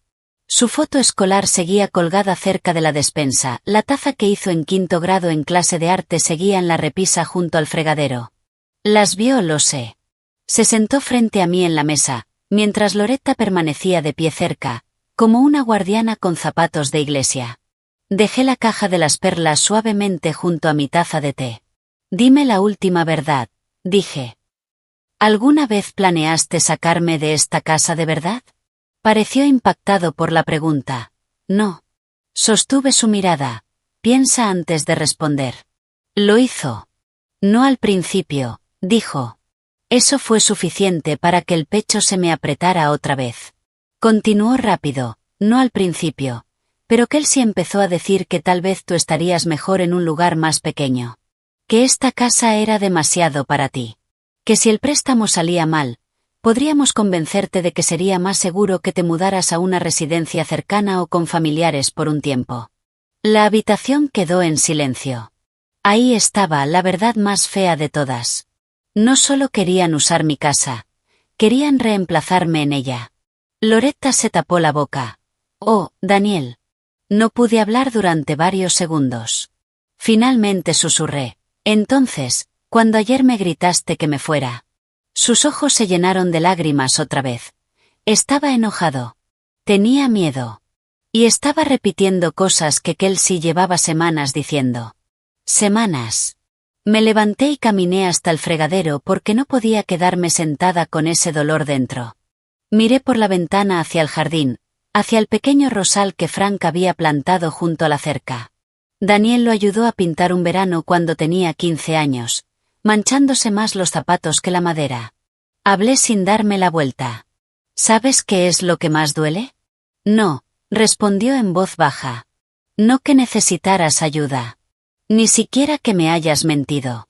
Su foto escolar seguía colgada cerca de la despensa, la taza que hizo en 5º grado en clase de arte seguía en la repisa junto al fregadero. Las vio, lo sé. Se sentó frente a mí en la mesa, mientras Loretta permanecía de pie cerca, como una guardiana con zapatos de iglesia. Dejé la caja de las perlas suavemente junto a mi taza de té. «Dime la última verdad», dije. «¿Alguna vez planeaste sacarme de esta casa de verdad?» Pareció impactado por la pregunta. «No». Sostuve su mirada. «Piensa antes de responder». «Lo hizo». «No al principio», dijo. Eso fue suficiente para que el pecho se me apretara otra vez. Continuó rápido. «No al principio. Pero Kelsey empezó a decir que tal vez tú estarías mejor en un lugar más pequeño. Que esta casa era demasiado para ti. Que si el préstamo salía mal, podríamos convencerte de que sería más seguro que te mudaras a una residencia cercana o con familiares por un tiempo». La habitación quedó en silencio. Ahí estaba la verdad más fea de todas. No solo querían usar mi casa, querían reemplazarme en ella. Loretta se tapó la boca. «Oh, Daniel». No pude hablar durante varios segundos. Finalmente susurré. «Entonces, cuando ayer me gritaste que me fuera». Sus ojos se llenaron de lágrimas otra vez. Estaba enojado. Tenía miedo. Y estaba repitiendo cosas que Kelsey llevaba semanas diciendo. Semanas. Me levanté y caminé hasta el fregadero porque no podía quedarme sentada con ese dolor dentro. Miré por la ventana hacia el jardín, hacia el pequeño rosal que Frank había plantado junto a la cerca. Daniel lo ayudó a pintar un verano cuando tenía 15 años, manchándose más los zapatos que la madera. Hablé sin darme la vuelta. «¿Sabes qué es lo que más duele?» «No», respondió en voz baja. «No que necesitaras ayuda. Ni siquiera que me hayas mentido.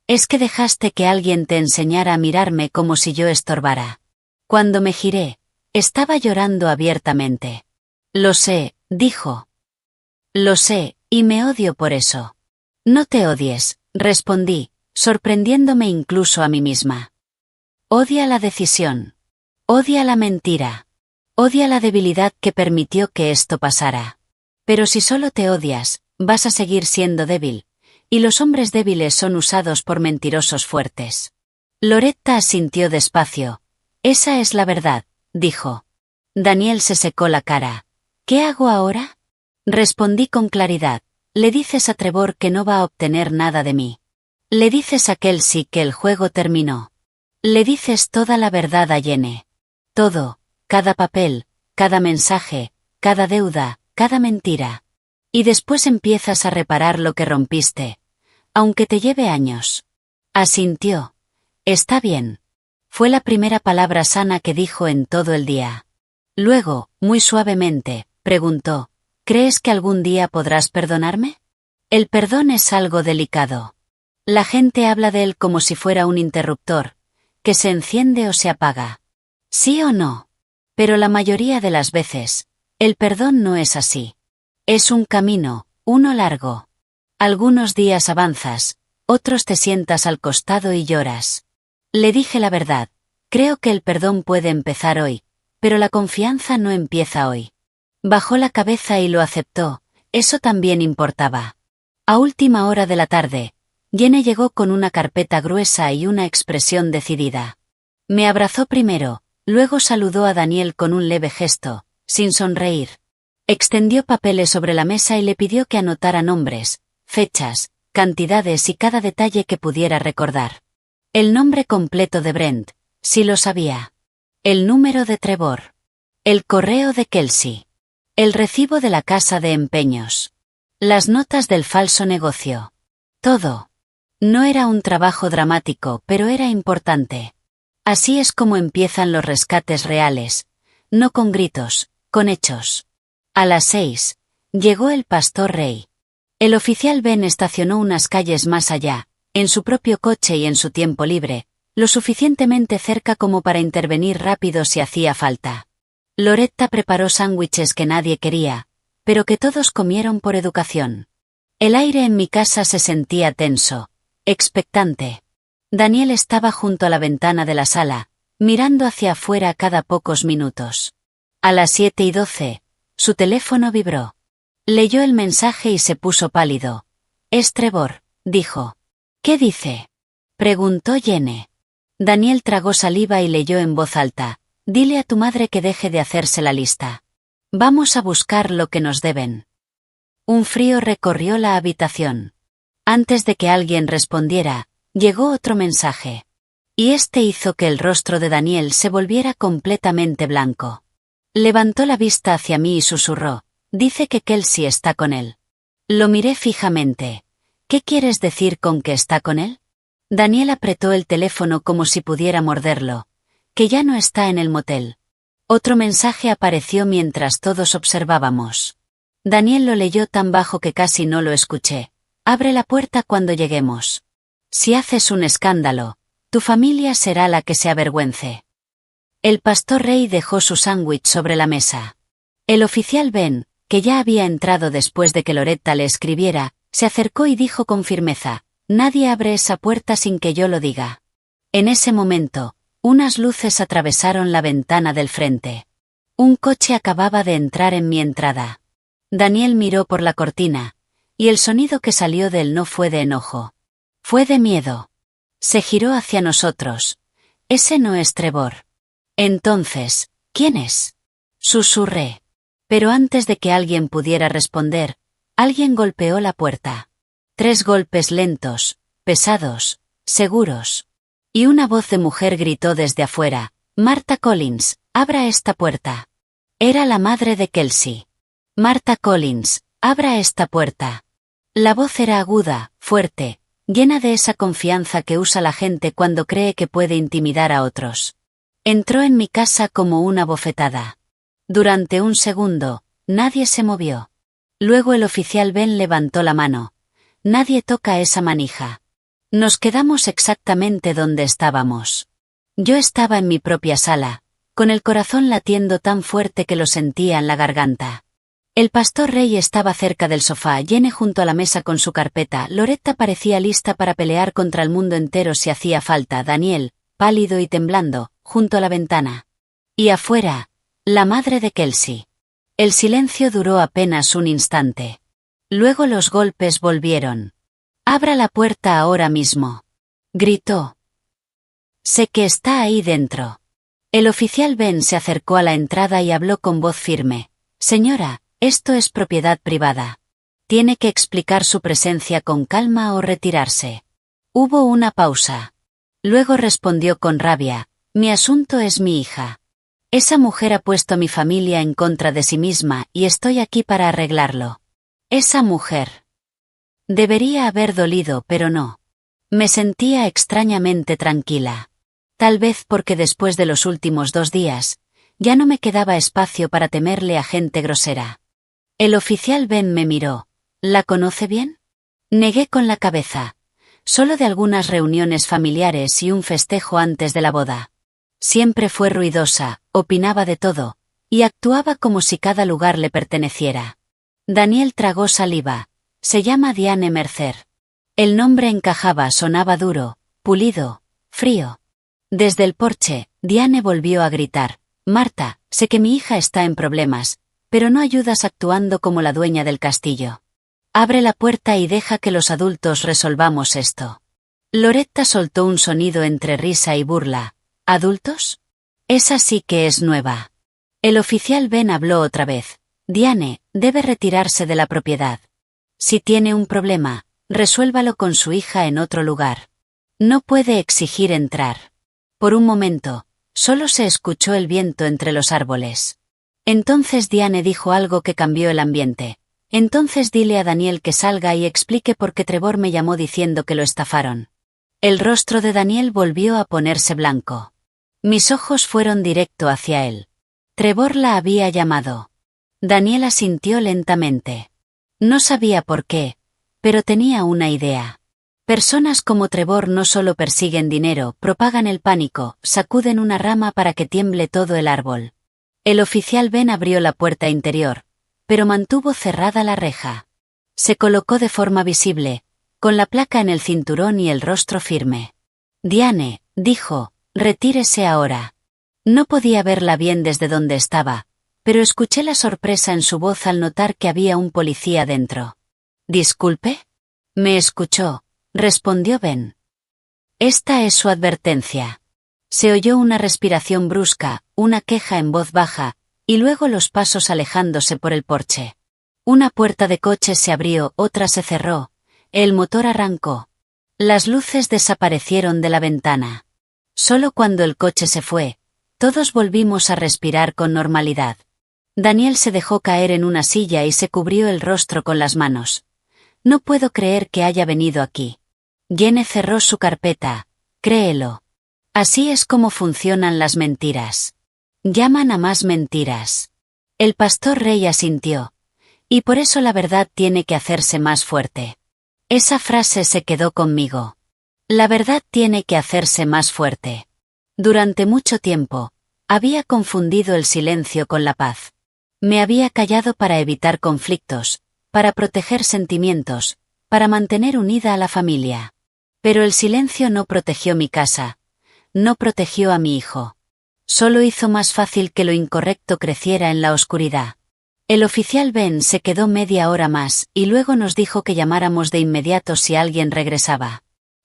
Es que dejaste que alguien te enseñara a mirarme como si yo estorbara». Cuando me giré, estaba llorando abiertamente. «Lo sé», dijo. «Lo sé, y me odio por eso». «No te odies», respondí, sorprendiéndome incluso a mí misma. «Odia la decisión. Odia la mentira. Odia la debilidad que permitió que esto pasara. Pero si solo te odias, vas a seguir siendo débil, y los hombres débiles son usados por mentirosos fuertes». Loretta asintió despacio. «Esa es la verdad», dijo. Daniel se secó la cara. «¿Qué hago ahora?» Respondí con claridad. «Le dices a Trevor que no va a obtener nada de mí. Le dices a Kelsey que el juego terminó. Le dices toda la verdad a Jenny. Todo, cada papel, cada mensaje, cada deuda, cada mentira. Y después empiezas a reparar lo que rompiste, aunque te lleve años». Asintió. «Está bien». Fue la primera palabra sana que dijo en todo el día. Luego, muy suavemente, preguntó, «¿Crees que algún día podrás perdonarme?» El perdón es algo delicado. La gente habla de él como si fuera un interruptor, que se enciende o se apaga. ¿Sí o no? Pero la mayoría de las veces, el perdón no es así. Es un camino, uno largo. Algunos días avanzas, otros te sientas al costado y lloras. Le dije la verdad, creo que el perdón puede empezar hoy, pero la confianza no empieza hoy. Bajó la cabeza y lo aceptó, eso también importaba. A última hora de la tarde, Jenny llegó con una carpeta gruesa y una expresión decidida. Me abrazó primero, luego saludó a Daniel con un leve gesto, sin sonreír. Extendió papeles sobre la mesa y le pidió que anotara nombres, fechas, cantidades y cada detalle que pudiera recordar. El nombre completo de Brent, si lo sabía. El número de Trevor. El correo de Kelsey. El recibo de la casa de empeños. Las notas del falso negocio. Todo. No era un trabajo dramático, pero era importante. Así es como empiezan los rescates reales, no con gritos, con hechos. A las 6, llegó el pastor Rey. El oficial Ben estacionó unas calles más allá, en su propio coche y en su tiempo libre, lo suficientemente cerca como para intervenir rápido si hacía falta. Loretta preparó sándwiches que nadie quería, pero que todos comieron por educación. El aire en mi casa se sentía tenso, expectante. Daniel estaba junto a la ventana de la sala, mirando hacia afuera cada pocos minutos. A las 7:12, su teléfono vibró. Leyó el mensaje y se puso pálido. «Es Trevor», dijo. «¿Qué dice?», preguntó Jenny. Daniel tragó saliva y leyó en voz alta. «Dile a tu madre que deje de hacerse la lista. Vamos a buscar lo que nos deben». Un frío recorrió la habitación. Antes de que alguien respondiera, llegó otro mensaje. Y este hizo que el rostro de Daniel se volviera completamente blanco. Levantó la vista hacia mí y susurró. «Dice que Kelsey está con él». Lo miré fijamente. «¿Qué quieres decir con que está con él?». Daniel apretó el teléfono como si pudiera morderlo. «Que ya no está en el motel». Otro mensaje apareció mientras todos observábamos. Daniel lo leyó tan bajo que casi no lo escuché. «Abre la puerta cuando lleguemos. Si haces un escándalo, tu familia será la que se avergüence». El pastor Rey dejó su sándwich sobre la mesa. El oficial Ben, que ya había entrado después de que Loretta le escribiera, se acercó y dijo con firmeza: «Nadie abre esa puerta sin que yo lo diga». En ese momento, unas luces atravesaron la ventana del frente. Un coche acababa de entrar en mi entrada. Daniel miró por la cortina, y el sonido que salió de él no fue de enojo. Fue de miedo. Se giró hacia nosotros. «Ese no es Trevor». «Entonces, ¿quién es?», susurré. Pero antes de que alguien pudiera responder, alguien golpeó la puerta. 3 golpes lentos, pesados, seguros. Y una voz de mujer gritó desde afuera: «Martha Collins, abra esta puerta». Era la madre de Kelsey. «Martha Collins, abra esta puerta». La voz era aguda, fuerte, llena de esa confianza que usa la gente cuando cree que puede intimidar a otros. Entró en mi casa como una bofetada. Durante un segundo, nadie se movió. Luego el oficial Ben levantó la mano. «Nadie toca esa manija». Nos quedamos exactamente donde estábamos. Yo estaba en mi propia sala, con el corazón latiendo tan fuerte que lo sentía en la garganta. El pastor Rey estaba cerca del sofá, Jenny junto a la mesa con su carpeta. Loretta parecía lista para pelear contra el mundo entero si hacía falta. Daniel, pálido y temblando, junto a la ventana. Y afuera, la madre de Kelsey. El silencio duró apenas un instante. Luego los golpes volvieron. «Abra la puerta ahora mismo», gritó. «Sé que está ahí dentro». El oficial Ben se acercó a la entrada y habló con voz firme. «Señora, esto es propiedad privada. Tiene que explicar su presencia con calma o retirarse». Hubo una pausa. Luego respondió con rabia: «Mi asunto es mi hija. Esa mujer ha puesto a mi familia en contra de sí misma y estoy aquí para arreglarlo». Esa mujer. Debería haber dolido, pero no. Me sentía extrañamente tranquila. Tal vez porque después de los últimos 2 días, ya no me quedaba espacio para temerle a gente grosera. El oficial Ben me miró. «¿La conoce bien?». Negué con la cabeza. Solo de algunas reuniones familiares y un festejo antes de la boda. Siempre fue ruidosa, opinaba de todo, y actuaba como si cada lugar le perteneciera. Daniel tragó saliva. Se llama Diane Mercer. El nombre encajaba, sonaba duro, pulido, frío. Desde el porche, Diane volvió a gritar: Marta, sé que mi hija está en problemas, pero no ayudas actuando como la dueña del castillo. Abre la puerta y deja que los adultos resolvamos esto. Loretta soltó un sonido entre risa y burla. ¿Adultos? Esa sí que es nueva. El oficial Ben habló otra vez. Diane, debe retirarse de la propiedad. Si tiene un problema, resuélvalo con su hija en otro lugar. No puede exigir entrar. Por un momento, solo se escuchó el viento entre los árboles. Entonces Diane dijo algo que cambió el ambiente. Entonces dile a Daniel que salga y explique por qué Trevor me llamó diciendo que lo estafaron. El rostro de Daniel volvió a ponerse blanco. Mis ojos fueron directo hacia él. Trevor la había llamado. Daniel asintió lentamente. No sabía por qué, pero tenía una idea. Personas como Trevor no solo persiguen dinero, propagan el pánico, sacuden una rama para que tiemble todo el árbol. El oficial Ben abrió la puerta interior, pero mantuvo cerrada la reja. Se colocó de forma visible, con la placa en el cinturón y el rostro firme. Diane, dijo, retírese ahora. No podía verla bien desde donde estaba, pero escuché la sorpresa en su voz al notar que había un policía dentro. ¿Disculpe? Me escuchó, respondió Ben. Esta es su advertencia. Se oyó una respiración brusca, una queja en voz baja, y luego los pasos alejándose por el porche. Una puerta de coche se abrió, otra se cerró. El motor arrancó. Las luces desaparecieron de la ventana. Solo cuando el coche se fue, todos volvimos a respirar con normalidad. Daniel se dejó caer en una silla y se cubrió el rostro con las manos. No puedo creer que haya venido aquí. Jene cerró su carpeta. Créelo. Así es como funcionan las mentiras. Llaman a más mentiras. El pastor Rey asintió. Y por eso la verdad tiene que hacerse más fuerte. Esa frase se quedó conmigo. La verdad tiene que hacerse más fuerte. Durante mucho tiempo, había confundido el silencio con la paz. Me había callado para evitar conflictos, para proteger sentimientos, para mantener unida a la familia. Pero el silencio no protegió mi casa, no protegió a mi hijo. Solo hizo más fácil que lo incorrecto creciera en la oscuridad. El oficial Ben se quedó media hora más y luego nos dijo que llamáramos de inmediato si alguien regresaba.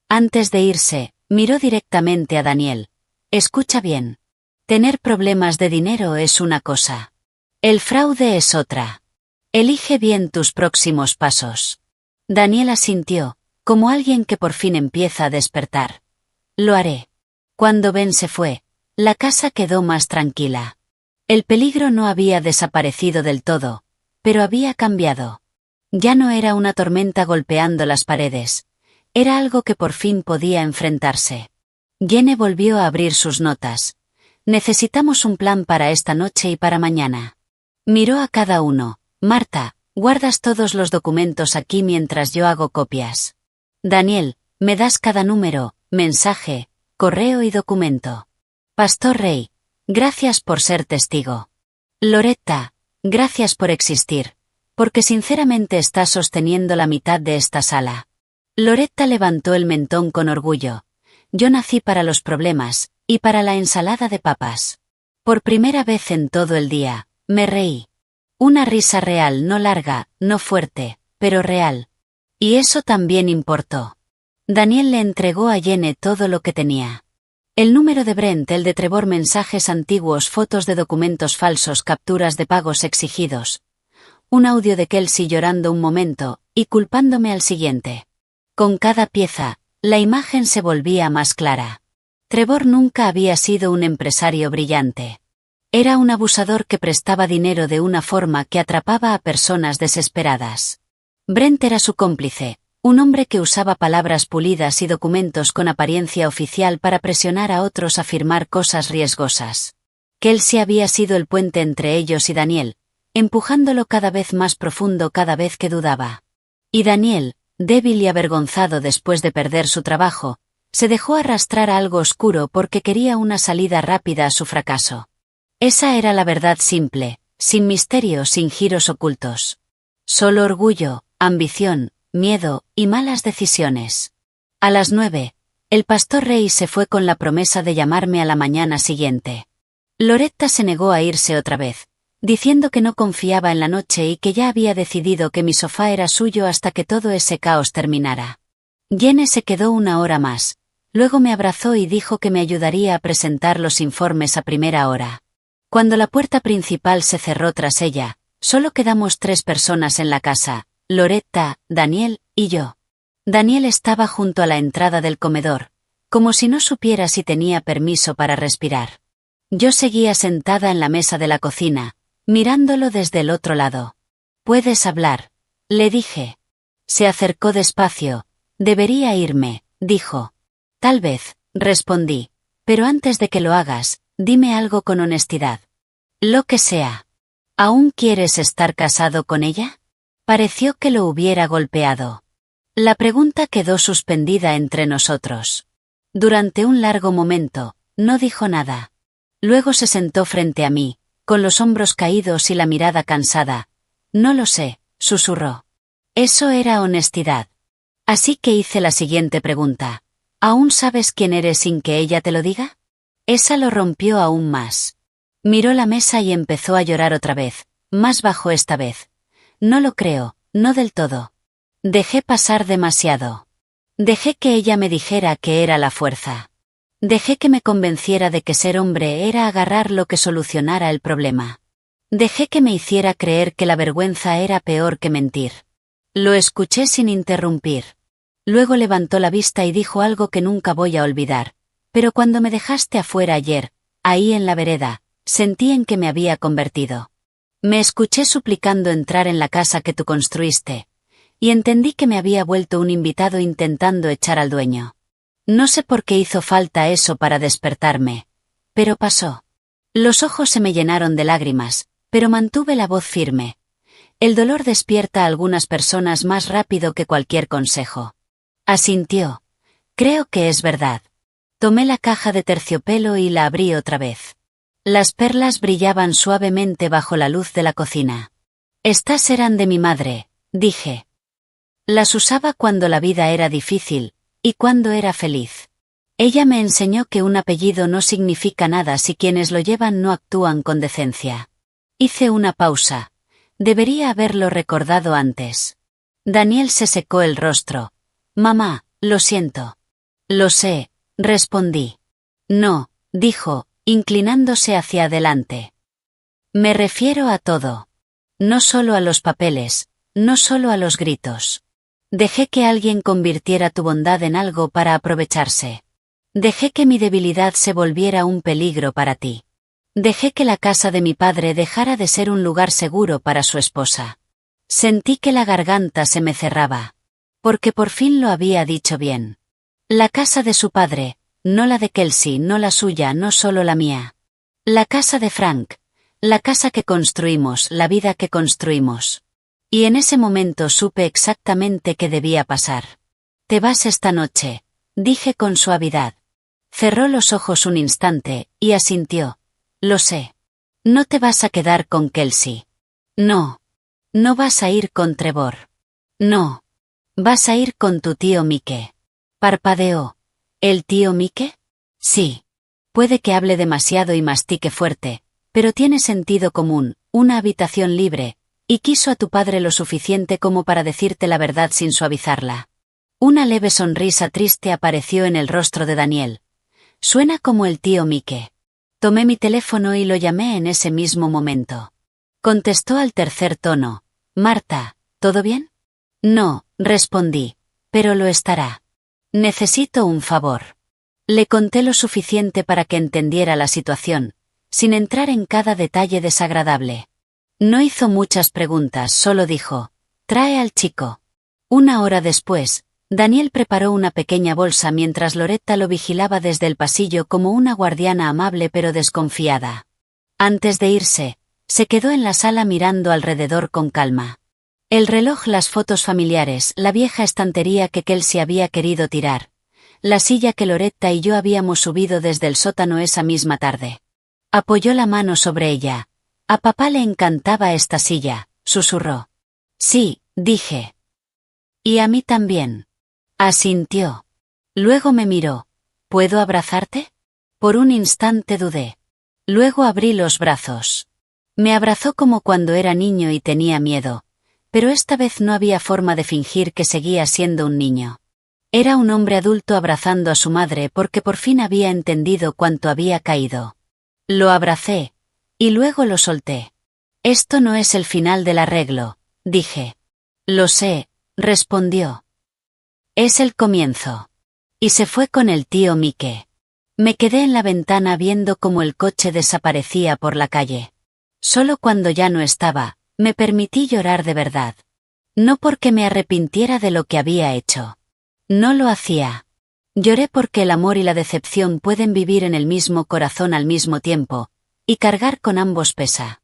Antes de irse, miró directamente a Daniel. Escucha bien. Tener problemas de dinero es una cosa. El fraude es otra. Elige bien tus próximos pasos. Daniel asintió, como alguien que por fin empieza a despertar. Lo haré. Cuando Ben se fue, la casa quedó más tranquila. El peligro no había desaparecido del todo, pero había cambiado. Ya no era una tormenta golpeando las paredes. Era algo que por fin podía enfrentarse. Jene volvió a abrir sus notas. Necesitamos un plan para esta noche y para mañana. Miró a cada uno. Marta, guardas todos los documentos aquí mientras yo hago copias. Daniel, me das cada número, mensaje, correo y documento. Pastor Rey, gracias por ser testigo. Loretta, gracias por existir, porque sinceramente estás sosteniendo la mitad de esta sala. Loretta levantó el mentón con orgullo. Yo nací para los problemas, y para la ensalada de papas. Por primera vez en todo el día, me reí. Una risa real, no larga, no fuerte, pero real. Y eso también importó. Daniel le entregó a Jene todo lo que tenía. El número de Brent, el de Trevor, mensajes antiguos, fotos de documentos falsos, capturas de pagos exigidos. Un audio de Kelsey llorando un momento, y culpándome al siguiente. Con cada pieza, la imagen se volvía más clara. Trevor nunca había sido un empresario brillante. Era un abusador que prestaba dinero de una forma que atrapaba a personas desesperadas. Brent era su cómplice, un hombre que usaba palabras pulidas y documentos con apariencia oficial para presionar a otros a firmar cosas riesgosas. Kelsey había sido el puente entre ellos y Daniel, empujándolo cada vez más profundo cada vez que dudaba. Y Daniel, débil y avergonzado después de perder su trabajo, se dejó arrastrar a algo oscuro porque quería una salida rápida a su fracaso. Esa era la verdad simple, sin misterio, sin giros ocultos. Solo orgullo, ambición, miedo y malas decisiones. A las 9, el pastor Rey se fue con la promesa de llamarme a la mañana siguiente. Loretta se negó a irse otra vez, diciendo que no confiaba en la noche y que ya había decidido que mi sofá era suyo hasta que todo ese caos terminara. Jenny se quedó una hora más. Luego me abrazó y dijo que me ayudaría a presentar los informes a primera hora. Cuando la puerta principal se cerró tras ella, solo quedamos 3 personas en la casa, Loretta, Daniel y yo. Daniel estaba junto a la entrada del comedor, como si no supiera si tenía permiso para respirar. Yo seguía sentada en la mesa de la cocina, mirándolo desde el otro lado. «Puedes hablar», le dije. Se acercó despacio. «Debería irme», dijo. «Tal vez», respondí, «pero antes de que lo hagas, dime algo con honestidad. Lo que sea. ¿Aún quieres estar casado con ella?» Pareció que lo hubiera golpeado. La pregunta quedó suspendida entre nosotros. Durante un largo momento, no dijo nada. Luego se sentó frente a mí, con los hombros caídos y la mirada cansada. «No lo sé», susurró. Eso era honestidad. Así que hice la siguiente pregunta. «¿Aún sabes quién eres sin que ella te lo diga?» Esa lo rompió aún más. Miró la mesa y empezó a llorar otra vez, más bajo esta vez. «No lo creo, no del todo. Dejé pasar demasiado. Dejé que ella me dijera que era la fuerza. Dejé que me convenciera de que ser hombre era agarrar lo que solucionara el problema. Dejé que me hiciera creer que la vergüenza era peor que mentir». Lo escuché sin interrumpir. Luego levantó la vista y dijo algo que nunca voy a olvidar. «Pero cuando me dejaste afuera ayer, ahí en la vereda, sentí en que me había convertido. Me escuché suplicando entrar en la casa que tú construiste, y entendí que me había vuelto un invitado intentando echar al dueño. No sé por qué hizo falta eso para despertarme, pero pasó». Los ojos se me llenaron de lágrimas, pero mantuve la voz firme. «El dolor despierta a algunas personas más rápido que cualquier consejo». Asintió. «Creo que es verdad». Tomé la caja de terciopelo y la abrí otra vez. Las perlas brillaban suavemente bajo la luz de la cocina. «Estas eran de mi madre», dije. «Las usaba cuando la vida era difícil, y cuando era feliz. Ella me enseñó que un apellido no significa nada si quienes lo llevan no actúan con decencia». Hice una pausa. Debería haberlo recordado antes. Daniel se secó el rostro. «Mamá, lo siento». «Lo sé», respondí. «No», dijo, inclinándose hacia adelante. «Me refiero a todo. No solo a los papeles, no solo a los gritos. Dejé que alguien convirtiera tu bondad en algo para aprovecharse. Dejé que mi debilidad se volviera un peligro para ti. Dejé que la casa de mi padre dejara de ser un lugar seguro para su esposa». Sentí que la garganta se me cerraba. Porque por fin lo había dicho bien. La casa de su padre, no la de Kelsey, no la suya, no solo la mía. La casa de Frank. La casa que construimos, la vida que construimos. Y en ese momento supe exactamente qué debía pasar. «Te vas esta noche», dije con suavidad. Cerró los ojos un instante, y asintió. «Lo sé. No te vas a quedar con Kelsey. No. No vas a ir con Trevor. No. Vas a ir con tu tío Mike». Parpadeó. «¿El tío Mike?» «Sí. Puede que hable demasiado y mastique fuerte, pero tiene sentido común, una habitación libre, y quiso a tu padre lo suficiente como para decirte la verdad sin suavizarla». Una leve sonrisa triste apareció en el rostro de Daniel. «Suena como el tío Mike». Tomé mi teléfono y lo llamé en ese mismo momento. Contestó al tercer tono. «Marta, ¿todo bien?» «No», respondí, «pero lo estará. Necesito un favor». Le conté lo suficiente para que entendiera la situación, sin entrar en cada detalle desagradable. No hizo muchas preguntas, solo dijo, «Trae al chico». Una hora después, Daniel preparó una pequeña bolsa mientras Loretta lo vigilaba desde el pasillo como una guardiana amable pero desconfiada. Antes de irse, se quedó en la sala mirando alrededor con calma. El reloj, las fotos familiares, la vieja estantería que Kelsey había querido tirar, la silla que Loretta y yo habíamos subido desde el sótano esa misma tarde. Apoyó la mano sobre ella. «A papá le encantaba esta silla», susurró. «Sí», dije. Y a mí también. Asintió. Luego me miró. ¿Puedo abrazarte? Por un instante dudé. Luego abrí los brazos. Me abrazó como cuando era niño y tenía miedo, pero esta vez no había forma de fingir que seguía siendo un niño. Era un hombre adulto abrazando a su madre porque por fin había entendido cuánto había caído. Lo abracé, y luego lo solté. Esto no es el final del arreglo, dije. Lo sé, respondió. Es el comienzo. Y se fue con el tío Mike. Me quedé en la ventana viendo cómo el coche desaparecía por la calle. Solo cuando ya no estaba, me permití llorar de verdad. No porque me arrepintiera de lo que había hecho. No lo hacía. Lloré porque el amor y la decepción pueden vivir en el mismo corazón al mismo tiempo, y cargar con ambos pesa.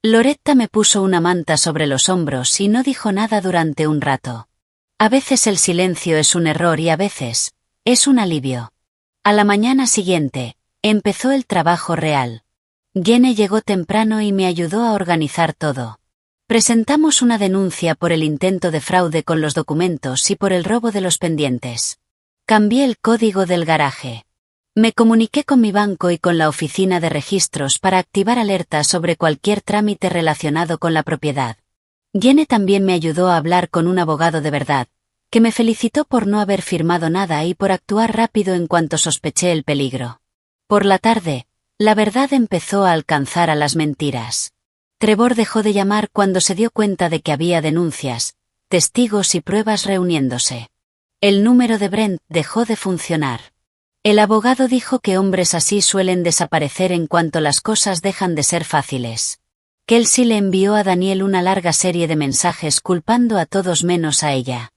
Loretta me puso una manta sobre los hombros y no dijo nada durante un rato. A veces el silencio es un error y a veces, es un alivio. A la mañana siguiente, empezó el trabajo real. Jenny llegó temprano y me ayudó a organizar todo. Presentamos una denuncia por el intento de fraude con los documentos y por el robo de los pendientes. Cambié el código del garaje. Me comuniqué con mi banco y con la oficina de registros para activar alertas sobre cualquier trámite relacionado con la propiedad. Jenny también me ayudó a hablar con un abogado de verdad, que me felicitó por no haber firmado nada y por actuar rápido en cuanto sospeché el peligro. Por la tarde, la verdad empezó a alcanzar a las mentiras. Trevor dejó de llamar cuando se dio cuenta de que había denuncias, testigos y pruebas reuniéndose. El número de Brent dejó de funcionar. El abogado dijo que hombres así suelen desaparecer en cuanto las cosas dejan de ser fáciles. Kelsey le envió a Daniel una larga serie de mensajes culpando a todos menos a ella.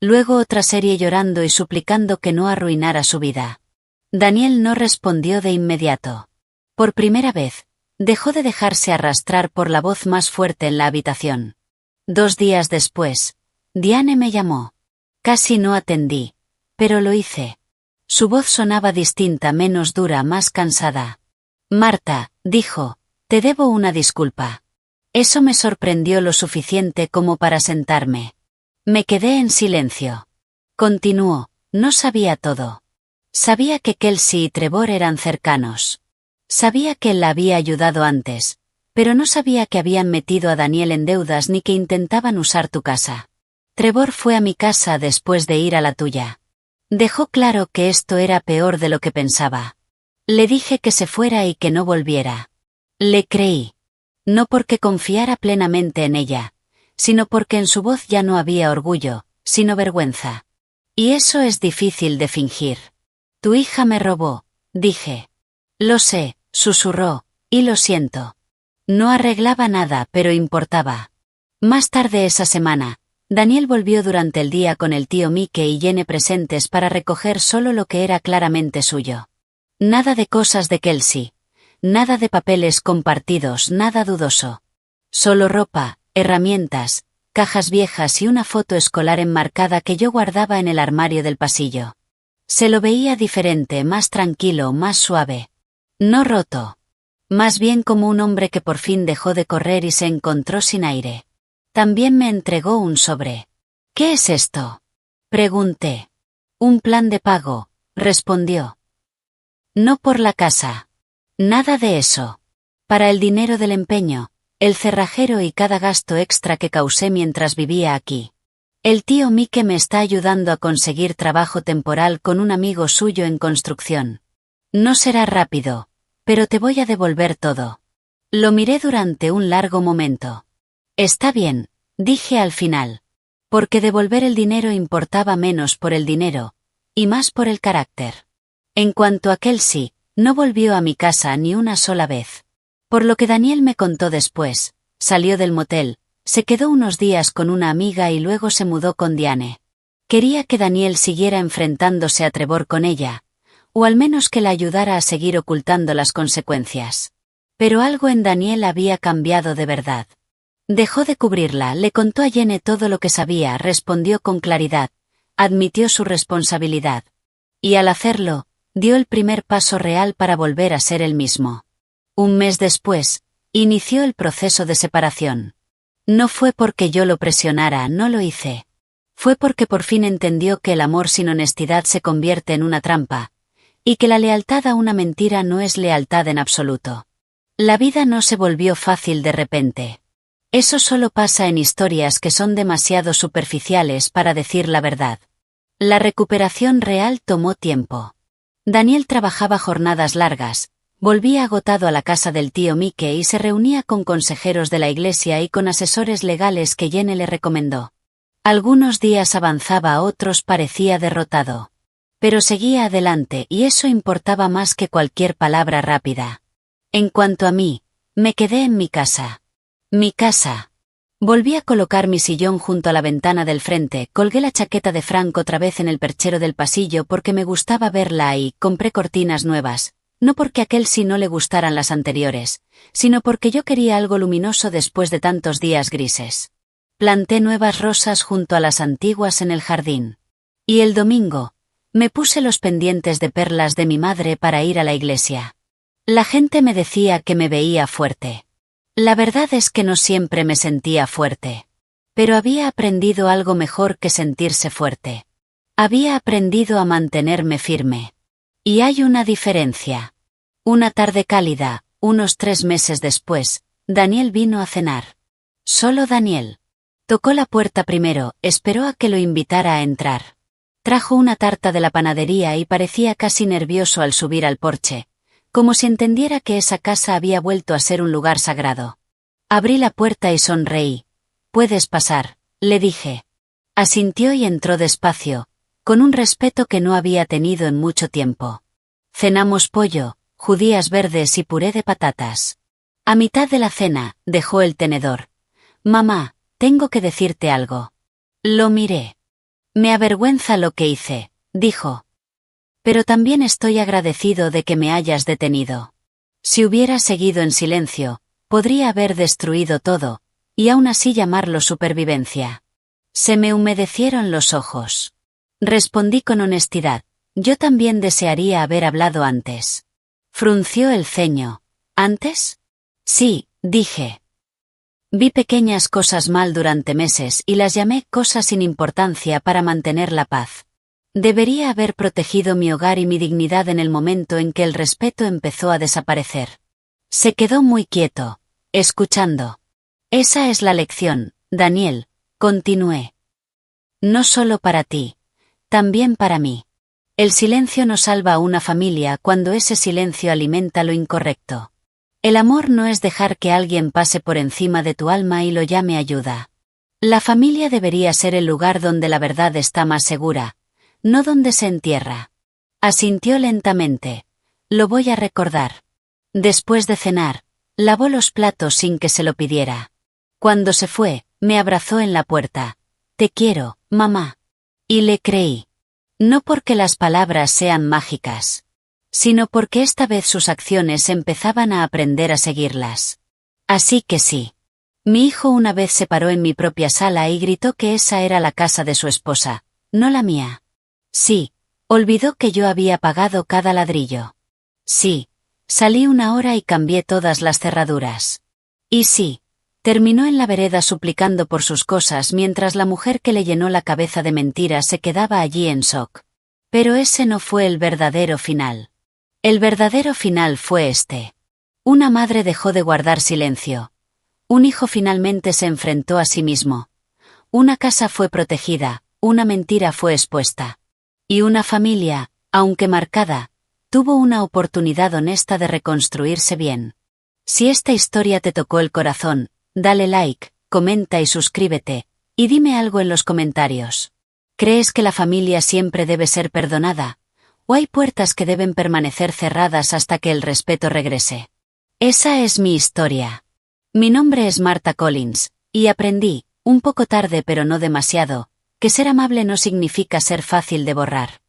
Luego otra serie llorando y suplicando que no arruinara su vida. Daniel no respondió de inmediato. Por primera vez, dejó de dejarse arrastrar por la voz más fuerte en la habitación. 2 días después, Diane me llamó. Casi no atendí, pero lo hice. Su voz sonaba distinta, menos dura, más cansada. Marta, dijo, te debo una disculpa. Eso me sorprendió lo suficiente como para sentarme. Me quedé en silencio. Continuó, no sabía todo. Sabía que Kelsey y Trevor eran cercanos. Sabía que él la había ayudado antes, pero no sabía que habían metido a Daniel en deudas ni que intentaban usar tu casa. Trevor fue a mi casa después de ir a la tuya. Dejó claro que esto era peor de lo que pensaba. Le dije que se fuera y que no volviera. Le creí. No porque confiara plenamente en ella, sino porque en su voz ya no había orgullo, sino vergüenza. Y eso es difícil de fingir. Tu hija me robó, dije. Lo sé, susurró, y lo siento. No arreglaba nada, pero importaba. Más tarde esa semana, Daniel volvió durante el día con el tío Mike y Jenny presentes para recoger solo lo que era claramente suyo. Nada de cosas de Kelsey. Nada de papeles compartidos, nada dudoso. Solo ropa, herramientas, cajas viejas y una foto escolar enmarcada que yo guardaba en el armario del pasillo. Se lo veía diferente, más tranquilo, más suave. No roto. Más bien como un hombre que por fin dejó de correr y se encontró sin aire. También me entregó un sobre. ¿Qué es esto? Pregunté. Un plan de pago, respondió. No por la casa. Nada de eso. Para el dinero del empeño, el cerrajero y cada gasto extra que causé mientras vivía aquí. El tío Mike me está ayudando a conseguir trabajo temporal con un amigo suyo en construcción. No será rápido, pero te voy a devolver todo. Lo miré durante un largo momento. Está bien, dije al final. Porque devolver el dinero importaba menos por el dinero, y más por el carácter. En cuanto a Kelsey, no volvió a mi casa ni una sola vez. Por lo que Daniel me contó después, salió del motel, se quedó unos días con una amiga y luego se mudó con Diane. Quería que Daniel siguiera enfrentándose a Trevor con ella, o al menos que la ayudara a seguir ocultando las consecuencias. Pero algo en Daniel había cambiado de verdad. Dejó de cubrirla, le contó a Jenny todo lo que sabía, respondió con claridad, admitió su responsabilidad. Y al hacerlo, dio el primer paso real para volver a ser el mismo. Un mes después, inició el proceso de separación. No fue porque yo lo presionara, no lo hice. Fue porque por fin entendió que el amor sin honestidad se convierte en una trampa, y que la lealtad a una mentira no es lealtad en absoluto. La vida no se volvió fácil de repente. Eso solo pasa en historias que son demasiado superficiales para decir la verdad. La recuperación real tomó tiempo. Daniel trabajaba jornadas largas, volvía agotado a la casa del tío Mike y se reunía con consejeros de la iglesia y con asesores legales que Jenny le recomendó. Algunos días avanzaba, otros parecía derrotado. Pero seguía adelante y eso importaba más que cualquier palabra rápida. En cuanto a mí, me quedé en mi casa. Mi casa. Volví a colocar mi sillón junto a la ventana del frente, colgué la chaqueta de Frank otra vez en el perchero del pasillo porque me gustaba verla y compré cortinas nuevas, no porque a Kelsey no le gustaran las anteriores, sino porque yo quería algo luminoso después de tantos días grises. Planté nuevas rosas junto a las antiguas en el jardín. Y el domingo, me puse los pendientes de perlas de mi madre para ir a la iglesia. La gente me decía que me veía fuerte. La verdad es que no siempre me sentía fuerte. Pero había aprendido algo mejor que sentirse fuerte. Había aprendido a mantenerme firme. Y hay una diferencia. Una tarde cálida, unos 3 meses después, Daniel vino a cenar. Solo Daniel. Tocó la puerta primero, esperó a que lo invitara a entrar. Trajo una tarta de la panadería y parecía casi nervioso al subir al porche, como si entendiera que esa casa había vuelto a ser un lugar sagrado. Abrí la puerta y sonreí. «Puedes pasar», le dije. Asintió y entró despacio, con un respeto que no había tenido en mucho tiempo. Cenamos pollo, judías verdes y puré de patatas. A mitad de la cena, dejó el tenedor. «Mamá, tengo que decirte algo». Lo miré. «Me avergüenza lo que hice», dijo. «Pero también estoy agradecido de que me hayas detenido. Si hubiera seguido en silencio, podría haber destruido todo, y aún así llamarlo supervivencia». Se me humedecieron los ojos. Respondí con honestidad, «Yo también desearía haber hablado antes». Frunció el ceño. «¿Antes?» «Sí», dije. Vi pequeñas cosas mal durante meses y las llamé cosas sin importancia para mantener la paz. Debería haber protegido mi hogar y mi dignidad en el momento en que el respeto empezó a desaparecer. Se quedó muy quieto, escuchando. «Esa es la lección, Daniel», continué. «No solo para ti, también para mí. El silencio no salva a una familia cuando ese silencio alimenta lo incorrecto. El amor no es dejar que alguien pase por encima de tu alma y lo llame ayuda. La familia debería ser el lugar donde la verdad está más segura, no donde se entierra». Asintió lentamente. «Lo voy a recordar». Después de cenar, lavó los platos sin que se lo pidiera. Cuando se fue, me abrazó en la puerta. «Te quiero, mamá». Y le creí. No porque las palabras sean mágicas, sino porque esta vez sus acciones empezaban a aprender a seguirlas. Así que sí. Mi hijo una vez se paró en mi propia sala y gritó que esa era la casa de su esposa, no la mía. Sí, olvidó que yo había pagado cada ladrillo. Sí, salí 1 hora y cambié todas las cerraduras. Y sí, terminó en la vereda suplicando por sus cosas mientras la mujer que le llenó la cabeza de mentiras se quedaba allí en shock. Pero ese no fue el verdadero final. El verdadero final fue este. Una madre dejó de guardar silencio. Un hijo finalmente se enfrentó a sí mismo. Una casa fue protegida, una mentira fue expuesta. Y una familia, aunque marcada, tuvo una oportunidad honesta de reconstruirse bien. Si esta historia te tocó el corazón, dale like, comenta y suscríbete, y dime algo en los comentarios. ¿Crees que la familia siempre debe ser perdonada? ¿O hay puertas que deben permanecer cerradas hasta que el respeto regrese? Esa es mi historia. Mi nombre es Marta Collins, y aprendí, un poco tarde pero no demasiado, que ser amable no significa ser fácil de borrar.